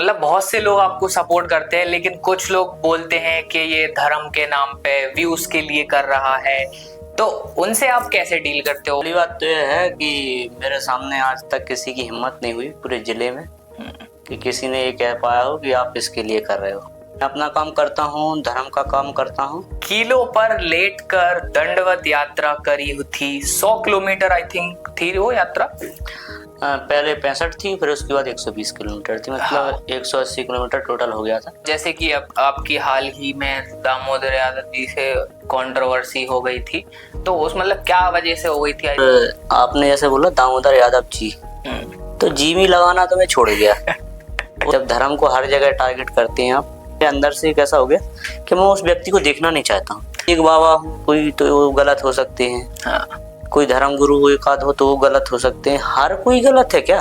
मतलब बहुत से लोग आपको सपोर्ट करते हैं, लेकिन कुछ लोग बोलते हैं कि ये धर्म के नाम पे व्यूज के लिए कर रहा है। तो उनसे आप कैसे डील करते हो? पहली बात तो यह है कि मेरे सामने आज तक किसी की हिम्मत नहीं हुई पूरे जिले में कि किसी ने ये कह पाया हो कि आप इसके लिए कर रहे हो। मैं अपना काम करता हूँ, धर्म का काम करता हूँ। किलो पर लेट कर दंडवत यात्रा करी थी, 100 किलोमीटर आई थिंक थी वो यात्रा। पहले 65 थी, फिर उसके बाद 120 किलोमीटर थी, मतलब 180 किलोमीटर टोटल हो गया था। जैसे कि अब आपकी हाल ही में दामोदर यादव जी से कंट्रोवर्सी हो गई थी, तो उस मतलब क्या वजह से हो गई थी? आपने जैसे बोला दामोदर यादव जी, तो जी भी लगाना तो मैं छोड़ गया। जब धर्म को हर जगह टारगेट करते हैं आप, अंदर से कैसा हो गया कि मैं उस व्यक्ति को देखना नहीं चाहता हूँ। एक बाबा हूँ, कोई तो गलत हो सकते हैं। हाँ। कोई धर्म गुरु एक आध हो तो वो गलत हो सकते हैं। हर कोई गलत है क्या?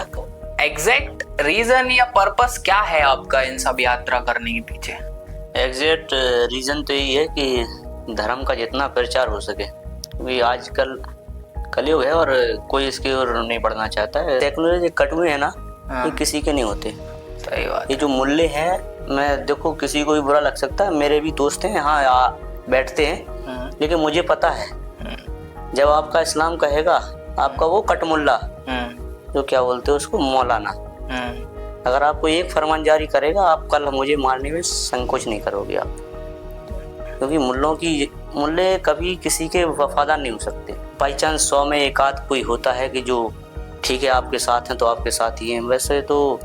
एग्जैक्ट रीजन या पर्पस क्या है आपका इन सब यात्रा करने के पीछे? एग्जैक्ट रीजन तो यही है कि धर्म का जितना प्रचार हो सके, क्योंकि आजकल कलयुग है और कोई इसकी ओर नहीं बढ़ना चाहता है। टेक्नोलॉजी कटुए है ना, ये किसी के नहीं होते। सही बात। ये जो मूल्य है, मैं देखो किसी को भी बुरा लग सकता है, मेरे भी दोस्त हैं, हाँ बैठते हैं, लेकिन मुझे पता है जब आपका इस्लाम कहेगा, आपका वो कटमुल्ला जो क्या बोलते हैं उसको, मौलाना, अगर आपको एक फरमान जारी करेगा, आप कल मुझे मारने में संकोच नहीं करोगे आप, क्योंकि मूल्य कभी किसी के वफादार नहीं हो सकते। बाई चांस 100 में एक आध कोई होता है कि जो ठीक है आपके साथ हैं तो आपके साथ ही हैं, वैसे तो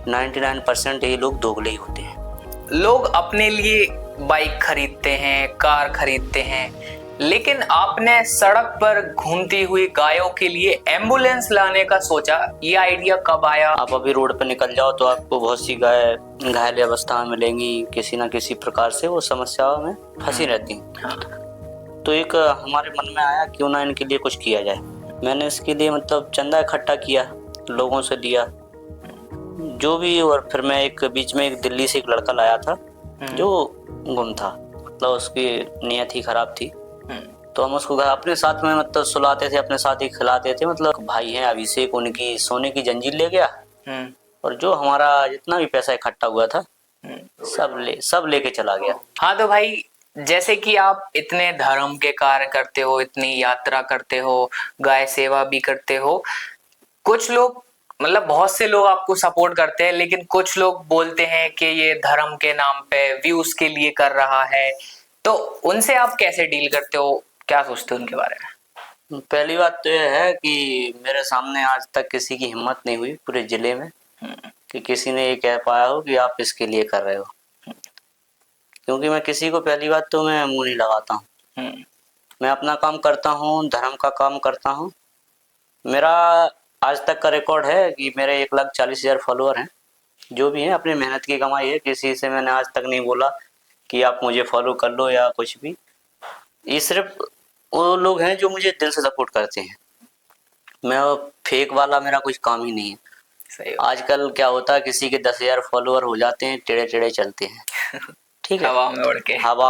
99% ये लोग दोगले ही होते हैं। लोग अपने लिए बाइक खरीदते हैं, कार खरीदते हैं, लेकिन आपने सड़क पर घूमती हुई गायों के लिए एम्बुलेंस लाने का सोचा, ये आइडिया कब आया? आप अभी रोड पर निकल जाओ तो आपको बहुत सी गाय घायल अवस्था में मिलेंगी, किसी न किसी प्रकार से वो समस्याओं में फंसी रहती हैं। तो एक हमारे मन में आया क्यों ना इनके लिए कुछ किया जाए। मैंने इसके लिए मतलब चंदा इकट्ठा किया, लोगों से दिया जो भी, और फिर मैं एक बीच में एक दिल्ली से एक लड़का लाया था जो गुम था, मतलब उसकी नीयत ही खराब थी। तो हम उसको अपने साथ में मतलब सुलाते थे, अपने साथ ही खिलाते थे। मतलब भाई हैं अभिषेक, उनकी सोने की जंजीर ले गया और जो हमारा जितना भी पैसा इकट्ठा हुआ था सब लेके चला गया। हाँ तो भाई, जैसे कि आप इतने धर्म के कार्य करते हो, इतनी यात्रा करते हो, गाय सेवा भी करते हो, कुछ लोग मतलब बहुत से लोग आपको सपोर्ट करते हैं, लेकिन कुछ लोग बोलते हैं कि ये धर्म के नाम पे व्यूज के लिए कर रहा है। तो उनसे आप कैसे डील करते हो, क्या सोचते हो उनके बारे में? पहली बात तो यह है कि मेरे सामने आज तक किसी की हिम्मत नहीं हुई पूरे जिले में कि किसी ने ये कह पाया हो कि आप इसके लिए कर रहे हो, क्योंकि मैं किसी को पहली बात तो मैं मुंह नहीं लगाता हूँ। मैं अपना काम करता हूँ, धर्म का काम करता हूँ। मेरा आज तक का रिकॉर्ड है कि मेरे 1,40,000 फॉलोअर हैं, जो भी हैं अपनी मेहनत की कमाई है। किसी से मैंने आज तक नहीं बोला कि आप मुझे फॉलो कर लो या कुछ भी। ये सिर्फ वो लोग हैं जो मुझे दिल से सपोर्ट करते हैं। मैं फेक वाला मेरा कुछ काम ही नहीं है। आजकल क्या होता है, किसी के 10,000 फॉलोअर हो जाते हैं, टेढ़े टेढ़े चलते हैं। ठीक है, हवा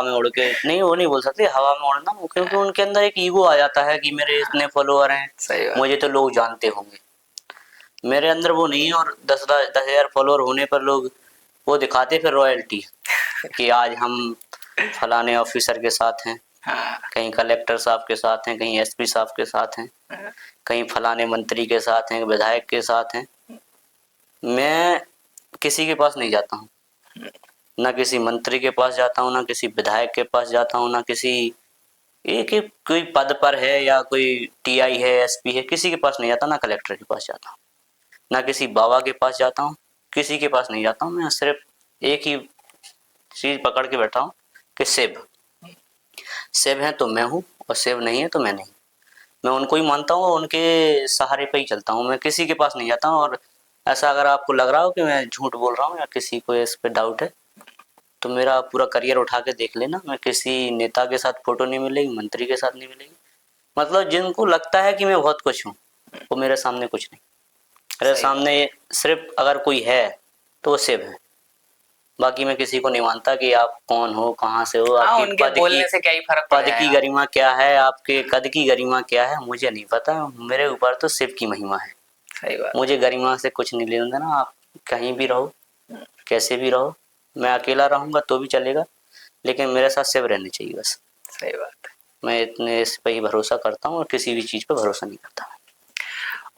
में उड़ के नहीं, वो नहीं बोल सकते हवा में उड़ना, क्योंकि उनके अंदर एक ईगो आ जाता है कि मेरे इतने फॉलोअर हैं, मुझे तो लोग जानते होंगे। मेरे अंदर वो नहीं है, और 10,000 फॉलोअर होने पर लोग वो दिखाते फिर रॉयल्टी कि आज हम फलाने ऑफिसर के साथ हैं, कहीं कलेक्टर साहब के साथ हैं, कहीं एसपी साहब के साथ हैं, कहीं फलाने मंत्री के साथ हैं, विधायक के साथ हैं। मैं किसी के पास नहीं जाता हूँ, ना किसी मंत्री के पास जाता हूँ, ना किसी विधायक के पास जाता हूँ, ना किसी एक कोई पद पर है या कोई टीआई है, एसपी है, किसी के पास नहीं जाता, ना कलेक्टर के पास जाता हूँ, ना किसी बाबा के पास जाता हूँ, किसी के पास नहीं जाता हूँ। मैं सिर्फ एक ही चीज पकड़ के बैठा हूँ कि सेब है तो मैं हूँ, और सेब नहीं है तो मैं नहीं। मैं उनको ही मानता हूँ, उनके सहारे पे ही चलता हूँ, मैं किसी के पास नहीं जाता हूँ। और ऐसा अगर आपको लग रहा हो कि मैं झूठ बोल रहा हूँ या किसी को इस पे डाउट है, तो मेरा पूरा करियर उठा के देख लेना। मैं किसी नेता के साथ फोटो नहीं मिलेगी, मंत्री के साथ नहीं मिलेगी। मतलब जिनको लगता है कि मैं बहुत कुछ हूँ, वो मेरे सामने कुछ नहीं। मेरे सामने सिर्फ अगर कोई है तो वो सेब है। बाकी मैं किसी को नहीं मानता कि आप कौन हो, कहाँ से हो, आपकी पद की गरिमा क्या है, आपके कद की गरिमा क्या है, मुझे नहीं पता। मेरे ऊपर तो शिव की महिमा है। सही बात। मुझे गरिमा से कुछ नहीं लेना देना, आप कहीं भी रहो, कैसे भी रहो, मैं अकेला रहूँगा तो भी चलेगा, लेकिन मेरे साथ सब रहने चाहिए बस। सही बात है। मैं इतने इस पे ही भरोसा करता हूँ और किसी भी चीज़ पे भरोसा नहीं करता।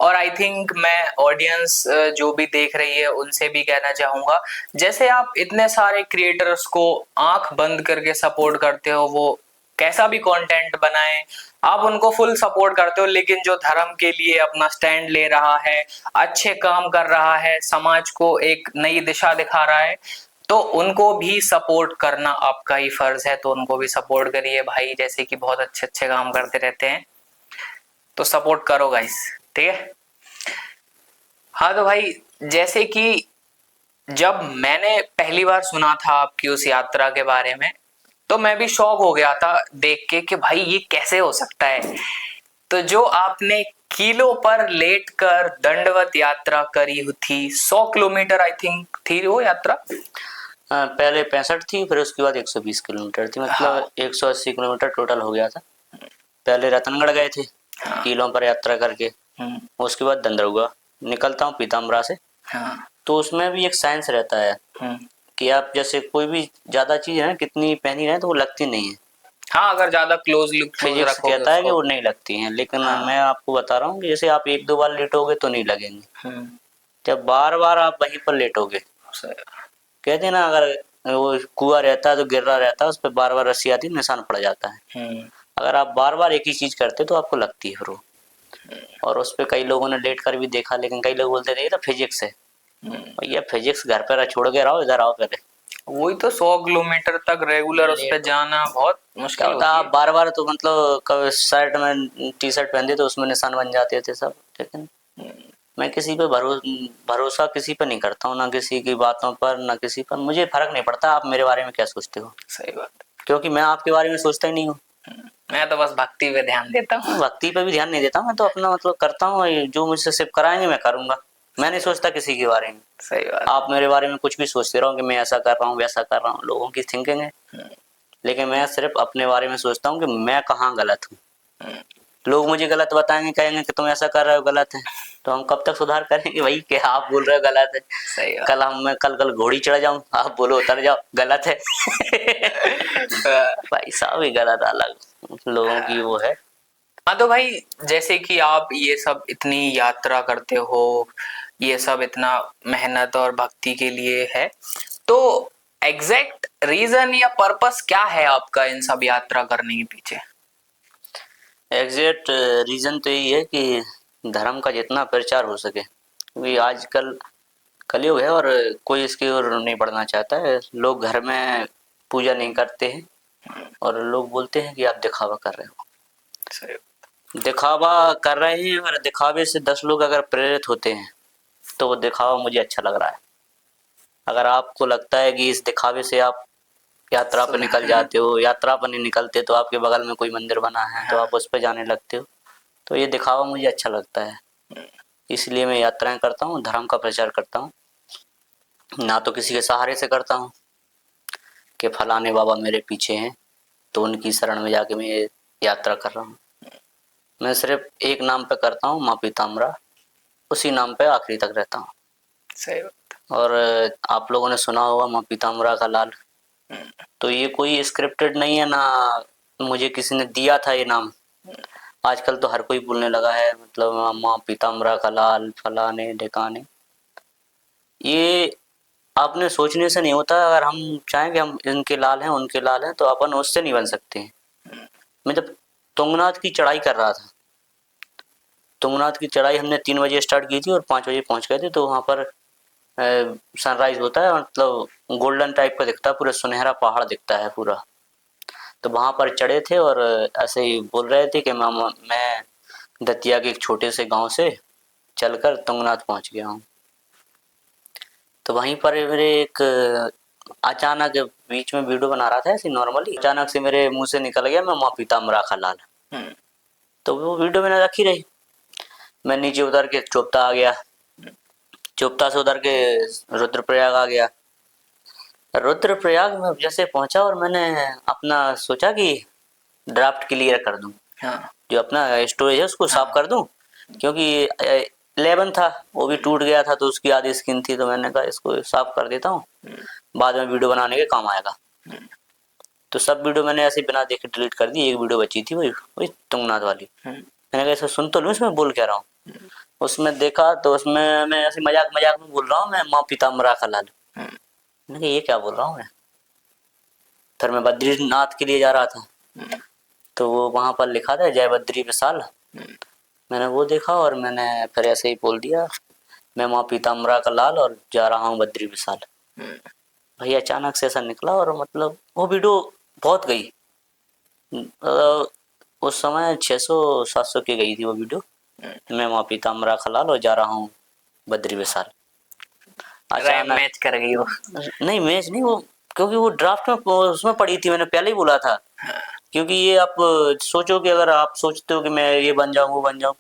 और आई थिंक मैं ऑडियंस जो भी देख रही है उनसे भी कहना चाहूंगा, जैसे आप इतने सारे क्रिएटर्स को आंख बंद करके सपोर्ट करते हो, वो कैसा भी कंटेंट बनाएं आप उनको फुल सपोर्ट करते हो, लेकिन जो धर्म के लिए अपना स्टैंड ले रहा है, अच्छे काम कर रहा है, समाज को एक नई दिशा दिखा रहा है, तो उनको भी सपोर्ट करना आपका ही फर्ज है। तो उनको भी सपोर्ट करिए भाई, जैसे कि बहुत अच्छे अच्छे काम करते रहते हैं, तो सपोर्ट करो गाइस, ठीक है। हाँ तो भाई, जैसे कि जब मैंने पहली बार सुना था आपकी उस यात्रा के बारे में, तो मैं भी शॉक हो गया था देख के कि भाई ये कैसे हो सकता है। तो जो आपने किलो पर लेट कर दंडवत यात्रा करी हुई थी, 100 किलोमीटर आई थिंक थी वो यात्रा। पहले 65 थी, फिर उसके बाद 120 किलोमीटर थी, मतलब हाँ। 180 किलोमीटर टोटल हो गया था। पहले रतनगढ़ गए थे हाँ। किलों पर यात्रा करके, उसके बाद दंदरौगा निकलता हूँ पीताम्बरा से। हाँ। तो उसमें भी एक साइंस रहता है कि आप जैसे कोई भी ज्यादा चीज है ना, कितनी पहनी रहे तो वो लगती नहीं है। हाँ, अगर ज्यादा क्लोज फिजिक्स रखोगे कहता है कि उसको। वो नहीं लगती हैं, लेकिन हाँ। मैं आपको बता रहा हूँ कि जैसे आप एक दो बार लेटोगे तो नहीं लगेंगे, हम्म। जब बार बार आप वहीं पर लेटोगे। कहते हैं ना, अगर वो कुआं रहता है तो गिर रहा रहता है, उस पर बार बार रस्सी आती है, निशान पड़ जाता है। अगर आप बार बार एक ही चीज करते तो आपको लगती है फिर वो। और उस पर कई लोगों ने लेट कर भी देखा, लेकिन कई लोग बोलते थे ये तो फिजिक्स है। भैया फिजिक्स घर पर छोड़ के रहो, इधर आओ पहले। वही तो 100 किलोमीटर तक रेगुलर उस पे जाना बहुत मुश्किल क्या होती होता है। आप बार बार तो मतलब कभी शर्ट में टी शर्ट पहनते तो उसमें निशान बन जाते थे सब, लेकिन मैं किसी पे भरोसा किसी पे नहीं करता हूँ, ना किसी की बातों पर, ना किसी पर। मुझे फर्क नहीं पड़ता आप मेरे बारे में क्या सोचते हो, सही बात। क्योंकि मैं आपके बारे में सोचता ही नहीं हूँ। मैं तो बस भक्ति पे ध्यान देता हूँ। भक्ति पे भी ध्यान नहीं देता, मैं तो अपना मतलब करता हूँ, जो मुझसे सिर्फ कराएंगे मैं करूंगा। मैं नहीं सोचता किसी के बारे में। सही बात। आप मेरे बारे में कुछ भी सोचते रहो कि मैं ऐसा कर रहा हूँ वैसा कर रहा हूँ, लोगों की थिंकिंग है, लेकिन मैं सिर्फ अपने बारे में सोचता हूँ कि मैं कहाँ गलत हूँ। लोग मुझे गलत बताएंगे, कहेंगे कि तुम ऐसा कर रहे हो गलत है, तो हम कब तक सुधार करेंगे भाई कि आप बोल रहे हो गलत है। सही बात। कल हम मैं कल घोड़ी चढ़ जाऊं, आप बोलो उतर जाओ, गलत है। भाई साहब ये गलत अलग लोगों की वो है। हाँ तो भाई, जैसे कि आप ये सब इतनी यात्रा करते हो, ये सब इतना मेहनत और भक्ति के लिए है, तो एग्जैक्ट रीजन या पर्पस क्या है आपका इन सब यात्रा करने के पीछे? एग्जैक्ट रीजन तो यही है कि धर्म का जितना प्रचार हो सके, क्योंकि आजकल कलयुग है और कोई इसकी ओर नहीं बढ़ना चाहता है। लोग घर में पूजा नहीं करते हैं और लोग बोलते हैं कि आप दिखावा कर रहे हो। दिखावा कर रहे हैं और दिखावे से 10 लोग अगर प्रेरित होते हैं तो वो दिखावा मुझे अच्छा लग रहा है। अगर आपको लगता है कि इस दिखावे से आप यात्रा पर निकल जाते हो, यात्रा पर नहीं निकलते तो आपके बगल में कोई मंदिर बना है तो आप उस पर जाने लगते हो, तो ये दिखावा मुझे अच्छा लगता है। इसलिए मैं यात्राएं करता हूँ, धर्म का प्रचार करता हूँ, ना तो किसी के सहारे से करता हूँ कि फलाने बाबा मेरे पीछे हैं तो उनकी शरण में जाके मैं यात्रा कर रहा हूँ। मैं सिर्फ एक नाम पे करता हूँ, माँ पीताम्बरा, उसी नाम पे आखिरी तक रहता हूँ। सही बात। और आप लोगों ने सुना होगा माँ पीताम्बरा का लाल, तो ये कोई स्क्रिप्टेड नहीं है ना, मुझे किसी ने दिया था ये नाम। आजकल तो हर कोई बोलने लगा है, मतलब माँ पीताम्बरा का लाल, फलाने ढिकाने। ये आपने सोचने से नहीं होता। अगर हम चाहें कि हम इनके लाल हैं उनके लाल हैं तो अपन उससे नहीं बन सकते हैं। मैं जब तुंगनाथ की चढ़ाई कर रहा था, तुंगनाथ की चढ़ाई हमने 3 बजे स्टार्ट की थी और 5 बजे पहुंच गए थे, तो वहाँ पर सनराइज होता है, मतलब गोल्डन टाइप का दिखता है, पूरा सुनहरा पहाड़ दिखता है पूरा। तो वहाँ पर चढ़े थे और ऐसे ही बोल रहे थे कि मैं दतिया के एक छोटे से गांव से चलकर तुंगनाथ पहुँच गया हूँ। तो वहीं पर मेरे एक अचानक बीच में वीडियो बना रहा था ऐसे नॉर्मली, अचानक से मेरे मुंह से निकल गया मैं माँ पीताम्बरा का लाल। तो वो वीडियो मैंने रखी रही। मैं नीचे उतर के चोपता आ गया, चोपता से उतर के रुद्रप्रयाग आ गया। रुद्रप्रयाग में जैसे पहुंचा और मैंने अपना सोचा कि ड्राफ्ट क्लियर कर दूं, हाँ। जो अपना स्टोरेज है उसको साफ कर दूं, क्योंकि 11 था, वो भी टूट गया था, तो उसकी आधी स्किन थी, तो मैंने कहा इसको साफ कर देता हूँ, बाद में वीडियो बनाने के काम आएगा। तो सब वीडियो मैंने ऐसे बिना देखे डिलीट कर दी। एक वीडियो बची थी, वही वही तुंगनाथ वाली। मैंने कहा इसे सुन तो लूँ, इसमें बोल क्या रहा हूँ। उसमें देखा तो उसमें मैं ऐसे मजाक मजाक में बोल रहा हूँ, मैं माँ पीताम्बरा का लाल। मैंने कहा ये क्या बोल रहा हूँ मैं। फिर मैं बद्रीनाथ के लिए जा रहा था, तो वो वहां पर लिखा था जय बद्री विशाल। मैंने वो देखा और मैंने फिर ऐसे ही बोल दिया, मैं माँ पीताम्बरा का लाल और जा रहा हूँ बद्री विशाल। भाई अचानक से ऐसा निकला, और मतलब वो वीडियो बहुत गई। उस समय 600-700 की गई थी वो वीडियो, मैं माँ पीताम्बरा का लाल और जा रहा हूँ बद्री विशाल। रैम अचानक मैच कर गई वो। नहीं, मैच नहीं वो, क्योंकि वो ड्राफ्ट में उसमें पड़ी थी, मैंने पहले ही बोला था। क्योंकि ये आप सोचो कि अगर आप सोचते हो कि मैं ये बन जाऊं वो बन जाऊं,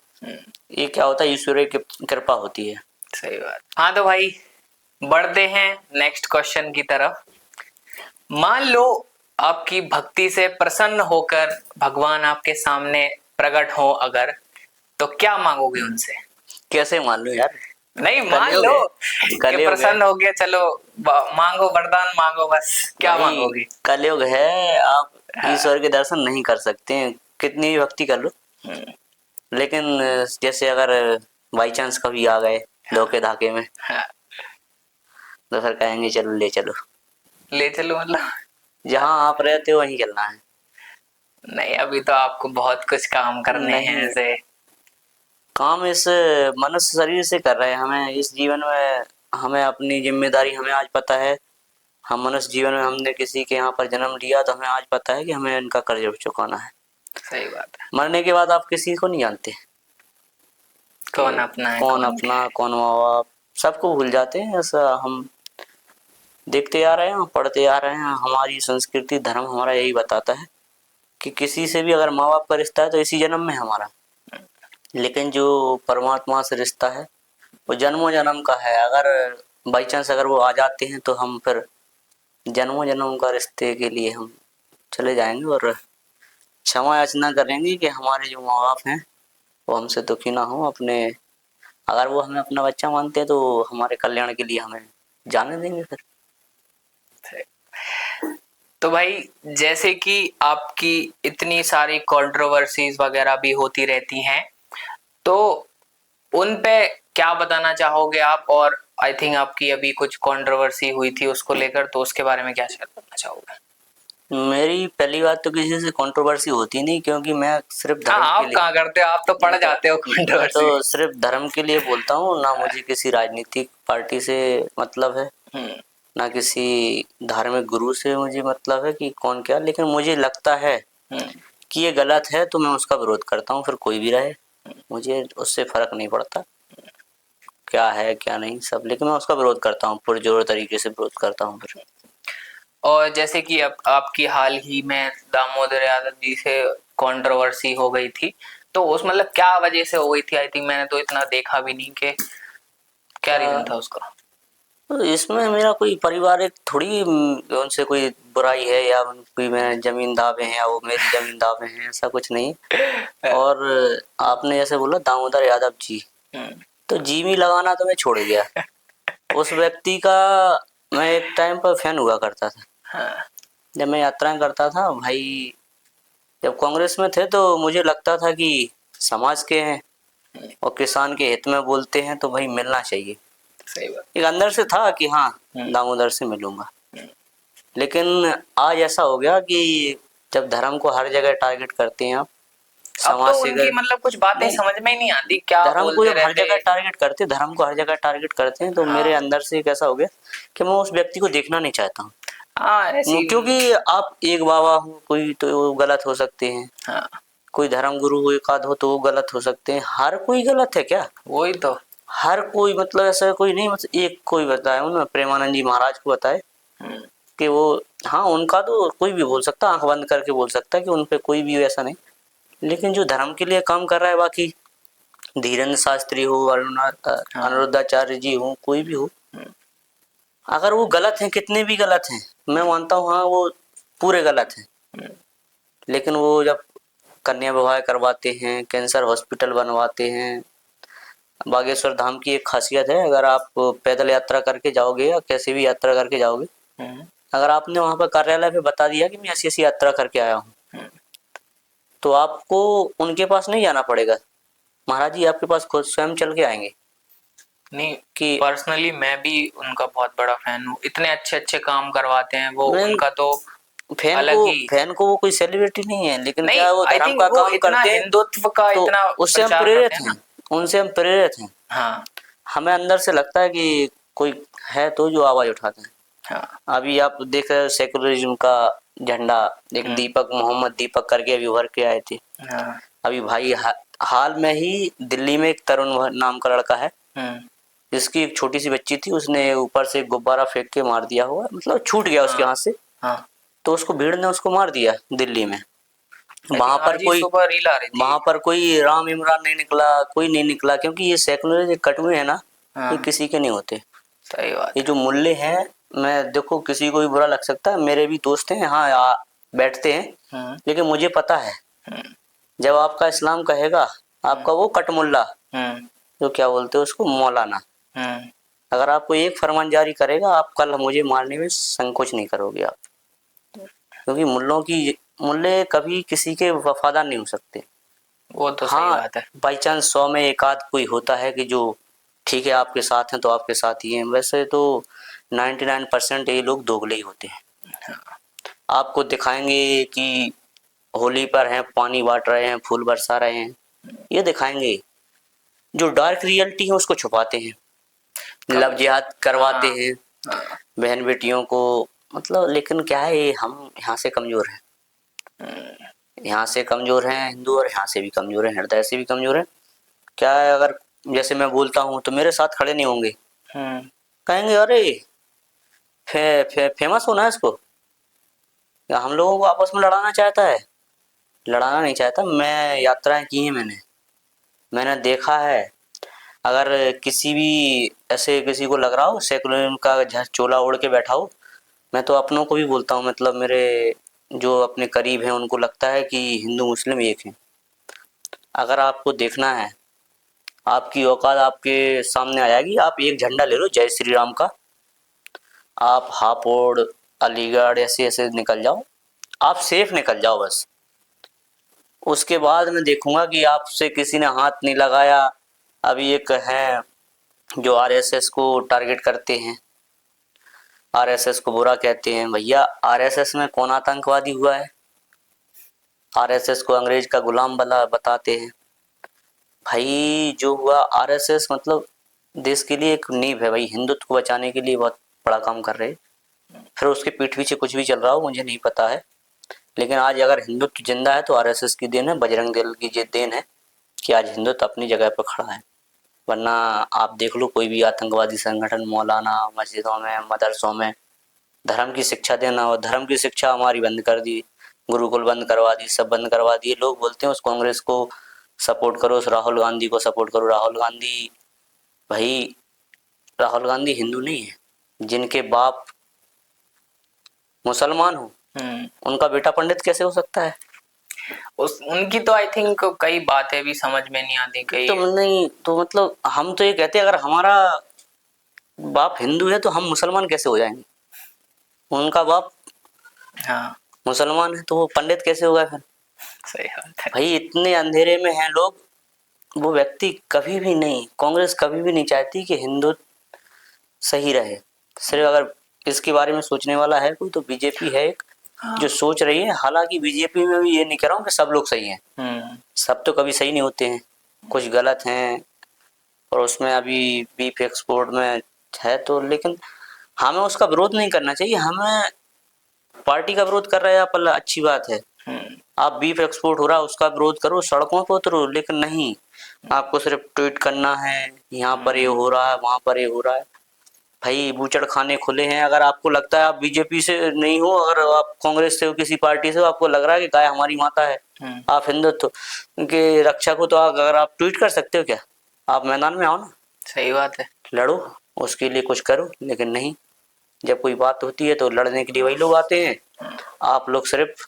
ये क्या होता है, ईश्वर की कृपा होती है। सही बात। हाँ तो भाई बढ़ते हैं नेक्स्ट क्वेश्चन की तरफ। मान लो आपकी भक्ति से प्रसन्न होकर भगवान आपके सामने प्रकट हो अगर, तो क्या मांगोगे उनसे? कैसे मान लो यार, नहीं मान कलयुग लो है, कि कलयुग है प्रसन्न हो गया, चलो मांगो, वरदान मांगो, बस क्या भाई, मांगोगे? कलयुग है। आप हाँ। ईश्वर के दर्शन नहीं कर सकते हैं, कितनी भी भक्ति कर लो। लेकिन जैसे अगर बाई चांस कभी आ गए धोखे धाके में, हाँ, तो फिर कहेंगे चलो ले चलो, ले चलो मतलब? जहाँ आप रहते हो वहीं चलना है। नहीं, अभी तो आपको बहुत कुछ काम करने हैं नहीं, ऐसे। काम इस मनुष्य शरीर से कर रहे हैं, हमें इस जीवन में हमें अपनी जिम्मेदारी हमें आज पता है। हम मनुष्य जीवन में हमने किसी के यहाँ पर जन्म लिया, तो हमें आज पता है कि हमें इनका कर्ज चुकाना है। सही बात है। मरने के बाद आप किसी को नहीं जानते कि कौन अपना है कौन कौन क्या अपना कौन माँ बाप, सबको भूल जाते हैं। ऐसा हम देखते आ रहे हैं, पढ़ते आ रहे हैं, हमारी संस्कृति धर्म हमारा यही बताता है कि किसी से भी अगर माँ बाप का रिश्ता है तो इसी जन्म में हमारा, लेकिन जो परमात्मा से रिश्ता है वो जन्मों जन्म का है। अगर बाई चांस अगर वो आ जाते हैं तो हम फिर जन्मों जन्म का रिश्ते के लिए हम चले जाएंगे, और क्षमा याचना करेंगे कि हमारे जो माँ बाप हैं वो हमसे दुखी ना हो। अपने अगर वो हमें अपना बच्चा मानते हैं तो हमारे कल्याण के लिए हमें जाने देंगे फिर। है। तो भाई जैसे कि आपकी इतनी सारी कंट्रोवर्सीज वगैरह भी होती रहती हैं, तो उन पे क्या बताना चाहोगे आप? और आई थिंक आपकी अभी कुछ कंट्रोवर्सी हुई थी उसको लेकर, तो उसके बारे में क्या शेयर करना चाहोगे? मेरी पहली बात तो किसी से कंट्रोवर्सी होती नहीं, क्योंकि मैं सिर्फ हाँ, धर्म के आप लिए, कहाँ करते हो, आप तो पढ़ जाते हो मैं तो कंट्रोवर्सी। सिर्फ धर्म के लिए बोलता हूँ। ना मुझे किसी राजनीतिक पार्टी से मतलब है, ना किसी धार्मिक गुरु से मुझे मतलब है कि कौन क्या। लेकिन मुझे लगता है कि ये गलत है तो मैं उसका विरोध करता हूँ, फिर कोई भी रहे, मुझे उससे फर्क नहीं पड़ता क्या है क्या नहीं सब, लेकिन मैं उसका विरोध करता हूँ, पुरजोर तरीके से विरोध करता हूँ फिर। और जैसे कि अब आपकी हाल ही में दामोदर यादव जी से कंट्रोवर्सी हो गई थी, तो उस मतलब क्या वजह से हो गई थी? आई थिंक मैंने तो इतना देखा भी नहीं कि क्या रीजन था उसका। तो इसमें मेरा कोई पारिवारिक थोड़ी उनसे कोई बुराई है, या कोई मैं जमीन दावे हैं या वो मेरी जमीन दावे हैं, ऐसा कुछ नहीं। और आपने जैसे बोला दामोदर यादव जी, तो जी में लगाना तो मैं छोड़ गया। उस व्यक्ति का मैं एक टाइम पर फैन हुआ करता था, जब मैं यात्राएं करता था भाई। जब कांग्रेस में थे तो मुझे लगता था कि समाज के हैं और किसान के हित में बोलते हैं, तो भाई मिलना चाहिए। सही बात। एक अंदर से था कि हाँ दामोदर से मिलूंगा। लेकिन आज ऐसा हो गया कि जब धर्म को हर जगह टारगेट करते हैं आप, अब तो समाज से उनकी मतलब कुछ बातें नहीं, समझ में ही नहीं आती, क्या धर्म को बोलते जब हर रहते जगह हैं। टारगेट करते, धर्म को हर जगह टारगेट करते हैं, तो मेरे हाँ। अंदर से एक ऐसा हो गया कि मैं उस व्यक्ति को देखना नहीं चाहता हूँ। हाँ ऐसी। क्योंकि आप एक बाबा हो, कोई तो गलत हो सकते हैं, हाँ कोई धर्म गुरु हो एक आध हो तो वो गलत हो सकते हैं। हर कोई गलत है क्या? वही तो। हर कोई मतलब ऐसा कोई नहीं, मतलब एक कोई बताया हूँ ना, प्रेमानंद जी महाराज को बताए कि वो, हाँ उनका तो कोई भी बोल सकता, आंख बंद करके बोल सकता कि उन पे कोई भी ऐसा नहीं। लेकिन जो धर्म के लिए काम कर रहा है, बाकी धीरेन्द्र शास्त्री हो, हाँ। अनिरुद्धाचार्य जी हो, कोई भी हो, अगर वो गलत हैं, कितने भी गलत हैं, मैं मानता हूँ हाँ वो पूरे गलत हैं। लेकिन वो जब कन्या विवाह करवाते हैं, कैंसर हॉस्पिटल बनवाते हैं, बागेश्वर धाम की एक खासियत है, अगर आप पैदल यात्रा करके जाओगे या कैसे भी यात्रा करके जाओगे, अगर आपने वहां पर कार्यालय पे बता दिया कि मैं ऐसी ऐसी यात्रा करके आया हूँ, तो आपको उनके पास नहीं जाना पड़ेगा, महाराज जी आपके पास खुद स्वयं चल के आएंगे। नहीं कि पर्सनली मैं भी उनका बहुत बड़ा फैन हूँ, इतने अच्छे अच्छे काम करवाते हैं वो, मैं उनका तो अलग ही। फैन को वो कोई सेलिब्रिटी नहीं है, लेकिन नहीं क्या है, वो आई धर्म थिंक का वो काम इतना करते हैं, हिंदुत्व का तो इतना उससे हम प्रचार करते प्रेरित हैं हैं, ना। उनसे हम प्रेरित हैं। हाँ हमें अंदर से लगता है कि कोई है तो जो आवाज उठाता है। हाँ। अभी आप देख रहे हो सेकुलरिज्म का झंडा, एक दीपक मोहम्मद दीपक करके अभी उभर के आए थे। हाँ। अभी भाई हाल में ही दिल्ली में एक तरुण नाम का लड़का है, जिसकी एक छोटी सी बच्ची थी, उसने ऊपर से गुब्बारा फेंक के मार दिया हुआ, मतलब छूट गया उसके हाँ हाथ से, हाँ। तो उसको भीड़ ने उसको मार दिया दिल्ली में। आई वहां थिंक पर आज ही कोई सुबह रील आ रही थी। वहां पर कोई राम इमरान नहीं निकला, कोई नहीं निकला, क्योंकि ये सेकुलर जो कटुए हैं ना, ये हाँ किसी के नहीं होते। सही बात ये है। जो मूल्य हैं, मैं देखो किसी को भी बुरा लग सकता है, मेरे भी दोस्त हैं यहाँ बैठते हैं, लेकिन मुझे पता है जब आपका इस्लाम कहेगा, आपका वो कटमुल्ला, जो क्या बोलते हैं उसको, मौलाना, अगर आपको एक फरमान जारी करेगा, आप कल मुझे मारने में संकोच नहीं करोगे आप, क्योंकि मूल्य कभी किसी के वफादार नहीं हो सकते। वो तो सही हाँ, बात है। बाई चांस 100 में एक आध कोई होता है कि जो ठीक है आपके साथ हैं तो आपके साथ ही हैं, वैसे तो 99% ये लोग दोगले ही होते हैं। आपको दिखाएंगे कि होली पर हैं, पानी बांट रहे हैं, फूल बरसा रहे हैं, ये दिखाएंगे, जो डार्क रियलिटी है उसको छुपाते हैं, लव जिहाद करवाते हाँ हैं हाँ। बहन बेटियों को, मतलब लेकिन क्या है, ये हम यहाँ से कमजोर हैं, यहाँ से कमजोर हैं हिंदू, और यहाँ से भी कमजोर हैं, हृदय से भी कमजोर हैं। क्या है, अगर जैसे मैं बोलता हूँ तो मेरे साथ खड़े नहीं होंगे, कहेंगे अरे फेमस होना है इसको, या हम लोगों को आपस में लड़ाना चाहता है। लड़ाना नहीं चाहता, मैं यात्राएं की हैं, मैंने देखा है, अगर किसी भी ऐसे किसी को लग रहा हो सेकुलरिज्म का चोला ओढ़ के बैठा हो, मैं तो अपनों को भी बोलता हूँ, मतलब मेरे जो अपने करीब हैं उनको लगता है कि हिंदू मुस्लिम एक हैं। अगर आपको देखना है, आपकी औकात आपके सामने आ जाएगी, आप एक झंडा ले लो जय श्री राम का, आप हापुड़ अलीगढ़ ऐसे ऐसे निकल जाओ, आप सेफ निकल जाओ बस, उसके बाद मैं देखूंगा कि आपसे किसी ने हाथ नहीं लगाया। अभी एक है जो आरएसएस को टारगेट करते हैं, आरएसएस को बुरा कहते हैं, भैया आरएसएस में कौन आतंकवादी हुआ है? आरएसएस को अंग्रेज का गुलाम बना बताते हैं। भाई जो हुआ आरएसएस, मतलब देश के लिए एक नींव है भाई, हिंदुत्व को बचाने के लिए बहुत बड़ा काम कर रहे हैं। फिर उसके पीठ पीछे कुछ भी चल रहा हो मुझे नहीं पता है, लेकिन आज अगर हिंदुत्व जिंदा है तो आरएसएस की देन है, बजरंग दल की ये देन है कि आज हिंदुत्व अपनी जगह पर खड़ा है। वरना आप देख लो कोई भी आतंकवादी संगठन, मौलाना मस्जिदों में मदरसों में धर्म की शिक्षा देना, और धर्म की शिक्षा हमारी बंद कर दी, गुरुकुल बंद करवा दी, सब बंद करवा दिए। लोग बोलते हैं उस कांग्रेस को सपोर्ट करो, उस राहुल गांधी को सपोर्ट करो। राहुल गांधी, भाई राहुल गांधी हिंदू नहीं है, जिनके बाप मुसलमान हो उनका बेटा पंडित कैसे हो सकता है? उनकी तो आई थिंक कई बातें भी समझ में नहीं आती कई। तो नहीं, तो मतलब हम तो ये कहते हैं अगर हमारा बाप हिंदू है तो हम मुसलमान कैसे हो जाएंगे? उनका बाप हाँ मुसलमान है तो वो पंडित कैसे होगा फिर? सही बात है। भाई इतने अंधेरे में हैं लोग। वो व्यक्ति कभी भी नहीं, कांग्रेस कभी भी नहीं चाहती कि हिंदू सही रहे। सिर्फ अगर इसके बारे में सोचने वाला है कोई तो बीजेपी है एक, जो सोच रही है। हालांकि बीजेपी में भी ये नहीं कह रहा हूँ कि सब लोग सही हैं, सब तो कभी सही नहीं होते हैं, कुछ गलत हैं, और उसमें अभी बीफ एक्सपोर्ट में है तो, लेकिन हमें उसका विरोध नहीं करना चाहिए। हमें पार्टी का विरोध कर रहे हैं आप, अच्छी बात है, आप बीफ एक्सपोर्ट हो रहा है उसका विरोध करो, सड़कों पर उतरो, लेकिन नहीं आपको सिर्फ ट्वीट करना है, यहाँ पर ये हो रहा है वहां पर ये हो रहा है। भाई बूचड़ खाने खुले हैं। अगर आपको लगता है आप बीजेपी से नहीं हो, अगर आप कांग्रेस से हो, किसी पार्टी से हो, आपको लग रहा है कि गाय हमारी माता है, आप हिंदुत्व के रक्षक हो, तो अगर आप ट्वीट कर सकते हो क्या? आप मैदान में आओ ना, सही बात है। लड़ो, उसके लिए कुछ करो। लेकिन नहीं, जब कोई बात होती है तो लड़ने के लिए वही लोग आते हैं, आप लोग सिर्फ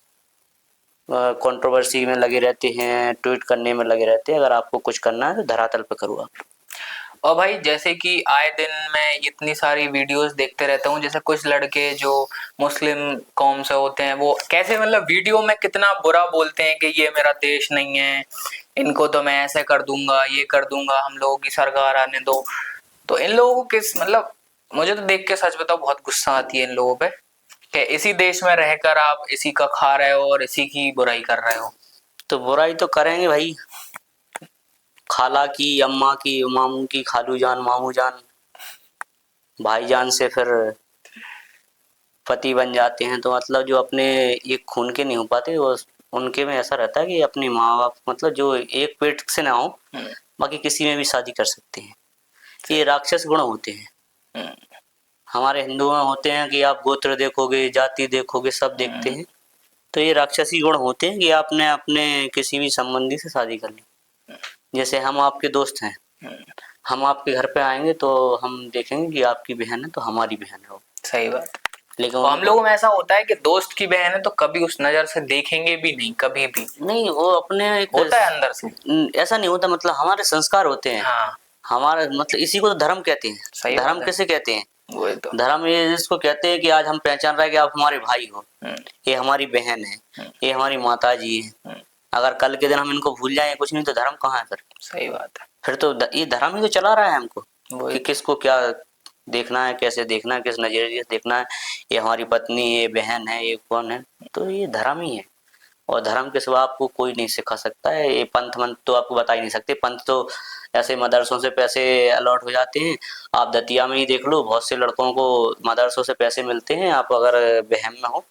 कंट्रोवर्सी में लगे रहते हैं, ट्वीट करने में लगे रहते हैं। अगर आपको कुछ करना है तो धरातल पे करो आप। और भाई जैसे कि आए दिन मैं इतनी सारी वीडियोस देखते रहता हूँ, जैसे कुछ लड़के जो मुस्लिम कौम से होते हैं वो कैसे मतलब वीडियो में कितना बुरा बोलते हैं कि ये मेरा देश नहीं है, इनको तो मैं ऐसे कर दूंगा, ये कर दूंगा, हम लोगों की सरकार आने दो। तो इन लोगों को किस मतलब, मुझे तो देख के सच बताओ बहुत गुस्सा आती है इन लोगों पे कि इसी देश में रहकर आप इसी का खा रहे हो और इसी की बुराई कर रहे हो। तो बुराई तो करेंगे भाई, खाला की, अम्मा की, मामू की, खालू जान, मामू जान, भाईजान से फिर पति बन जाते हैं। तो मतलब जो अपने एक खून के नहीं हो पाते वो, उनके में ऐसा रहता है कि अपने माँ बाप मतलब जो एक पेट से ना हो, बाकी किसी में भी शादी कर सकते हैं। ये राक्षस गुण होते हैं। हमारे हिंदुओं में होते हैं कि आप गोत्र देखोगे, जाति देखोगे, सब देखते हैं। तो ये राक्षसी गुण होते हैं कि आपने अपने किसी भी संबंधी से शादी कर ली। जैसे हम आपके दोस्त हैं, हम आपके घर पे आएंगे तो हम देखेंगे कि आपकी बहन है तो हमारी बहन है वो। सही बात। लेकिन तो हम लोगों में ऐसा होता है कि दोस्त की बहन है तो कभी उस नजर से देखेंगे भी नहीं, कभी भी नहीं, वो अपने एक होता है अंदर से। ऐसा नहीं होता, मतलब हमारे संस्कार होते हैं। हाँ हमारा मतलब इसी को तो धर्म कहते हैं। सही धर्म बात है। किसे कहते हैं? वही तो। धर्म ये जिसको कहते हैं कि आज हम पहचान रहे हैं कि आप हमारे भाई हो, ये हमारी बहन है, ये हमारी माता जी है। अगर कल के दिन हम इनको भूल जाएं कुछ नहीं तो धर्म कहाँ है फिर? सही बात है। फिर तो ये धर्म ही तो चला रहा है हमको वही कि तो। किसको क्या देखना है, कैसे देखना है, किस नजरिए से देखना है। ये हमारी पत्नी, ये बहन है, ये कौन है? तो ये धर्म ही है। और धर्म के सिवा आपको कोई नहीं सिखा सकता है। ये पंथ मंथ तो आपको बता ही नहीं सकते। पंथ तो ऐसे मदरसों से पैसे अलॉट हो जाते हैं। आप दतिया में ही देख लो, बहुत से लड़कों को मदरसों से पैसे मिलते हैं। आप अगर बहन में हो,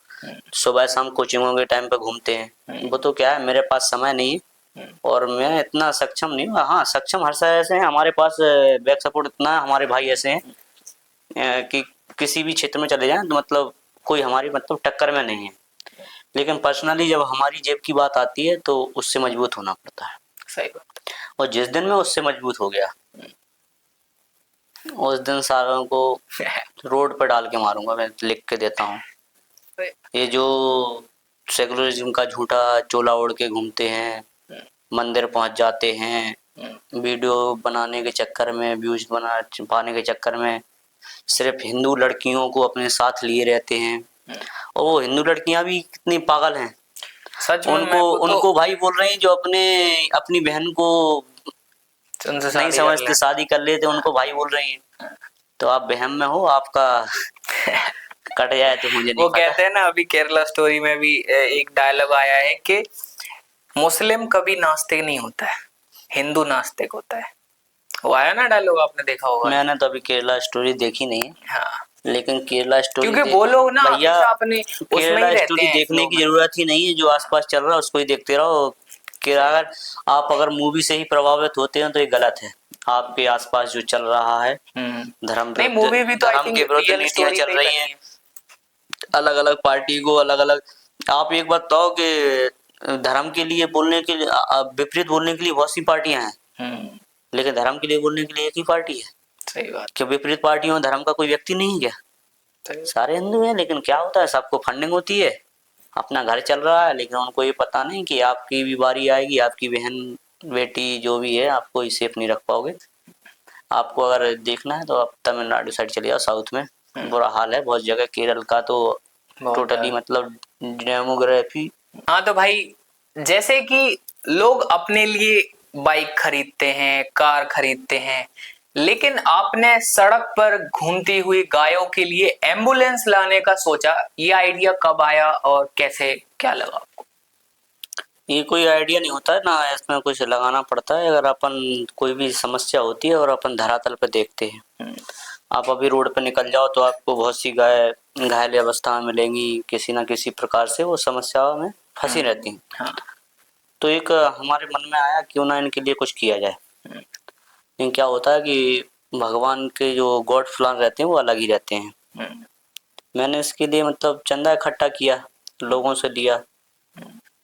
सुबह शाम कोचिंगों के टाइम पे घूमते हैं। वो तो क्या है, मेरे पास समय नहीं है और मैं इतना सक्षम नहीं हूँ। हाँ, सक्षम हर तरह से है, हमारे पास बैक सपोर्ट इतना है, हमारे भाई ऐसे हैं कि किसी भी क्षेत्र में चले जाएं तो मतलब कोई हमारी मतलब टक्कर में नहीं है। लेकिन पर्सनली जब हमारी जेब की बात आती है तो उससे मजबूत होना पड़ता है। सही बात। और जिस दिन मैं उससे मजबूत हो गया, उस दिन सारों को रोड पर डाल के मारूंगा। मैं लिख के देता हूँ। ये जो सेकुलरिज्म का झूठा चोला ओढ़ के घूमते हैं, मंदिर पहुंच जाते हैं, वीडियो बनाने के चक्कर में, व्यूज बना पाने के चक्कर में सिर्फ हिंदू लड़कियों को अपने साथ लिए रहते हैं। और वो हिंदू लड़कियां भी कितनी पागल हैं, सच में उनको मेरे को तो उनको भाई बोल रहे हैं जो अपनी बहन को उनसे नहीं शादी कर समझते, ले। शादी कर लेते, उनको भाई बोल रही हैं। तो आप बहन में हो, आपका कट जाए तो मुझे नहीं वो पता। कहते हैं ना, अभी केरला स्टोरी में भी एक डायलॉग आया है कि मुस्लिम कभी नास्तिक नहीं होता है, हिंदू नास्तिक होता है। वो आया ना डायलॉग, आपने देखा होगा। मैंने तो अभी केरला स्टोरी देखी नहीं है, हाँ, लेकिन केरला स्टोरी क्योंकि वो लोग ना भैया, हमेशा अपने उसमें ही केरला रहते स्टोरी हैं, देखने फ्लो की में। जरूरत ही नहीं है। जो आसपास चल रहा है उसको ही देखते रहो। कि सही अगर बात। आप अगर मूवी से ही प्रभावित होते हैं तो ये गलत है। आपके आसपास जो चल रहा है, धर्म नहीं, विरुद्ध, मूवी भी तो आई धर्म थिंक के विरुद्ध रियल नीतियां स्टोरी चल पे ही रही बनी हैं, है। अलग अलग पार्टी को अलग अलग। आप एक बात बताओ कि धर्म के लिए बोलने के लिए, विपरीत बोलने के लिए बहुत सी पार्टियां हैं, लेकिन धर्म के लिए बोलने के लिए एक ही पार्टी है। सही बात। क्यों विपरीत पार्टियों में धर्म का कोई व्यक्ति नहीं है क्या? सारे हिंदू हैं, लेकिन क्या होता है, सबको फंडिंग होती है, अपना घर चल रहा है, लेकिन उनको ये पता नहीं कि आपकी भी बारी आएगी, आपकी बहन बेटी जो भी है आपको ही सेफ नहीं रख पाओगे। आपको अगर देखना है तो आप तमिलनाडु साइड चले जाओ, साउथ में बुरा हाल है बहुत जगह। केरल का तो टोटली मतलब डेमोग्राफी। हाँ तो भाई, जैसे कि लोग अपने लिए बाइक खरीदते हैं, कार खरीदते हैं, लेकिन आपने सड़क पर घूमती हुई गायों के लिए एम्बुलेंस लाने का सोचा, ये आइडिया कब आया और कैसे, क्या लगा आपको? ये कोई आइडिया नहीं होता है ना, इसमें कुछ लगाना पड़ता है। अगर अपन कोई भी समस्या होती है और अपन धरातल पर देखते हैं, आप अभी रोड पे निकल जाओ तो आपको बहुत सी गाय घायल अवस्था में मिलेंगी, किसी ना किसी प्रकार से वो समस्याओं में फंसी रहती हैं। हाँ। तो एक हमारे मन में आया क्यों ना इनके लिए कुछ किया जाए। लेकिन क्या होता है कि भगवान के जो गॉड प्लान रहते हैं वो अलग ही रहते हैं। मैंने इसके लिए मतलब चंदा इकट्ठा किया, लोगों से लिया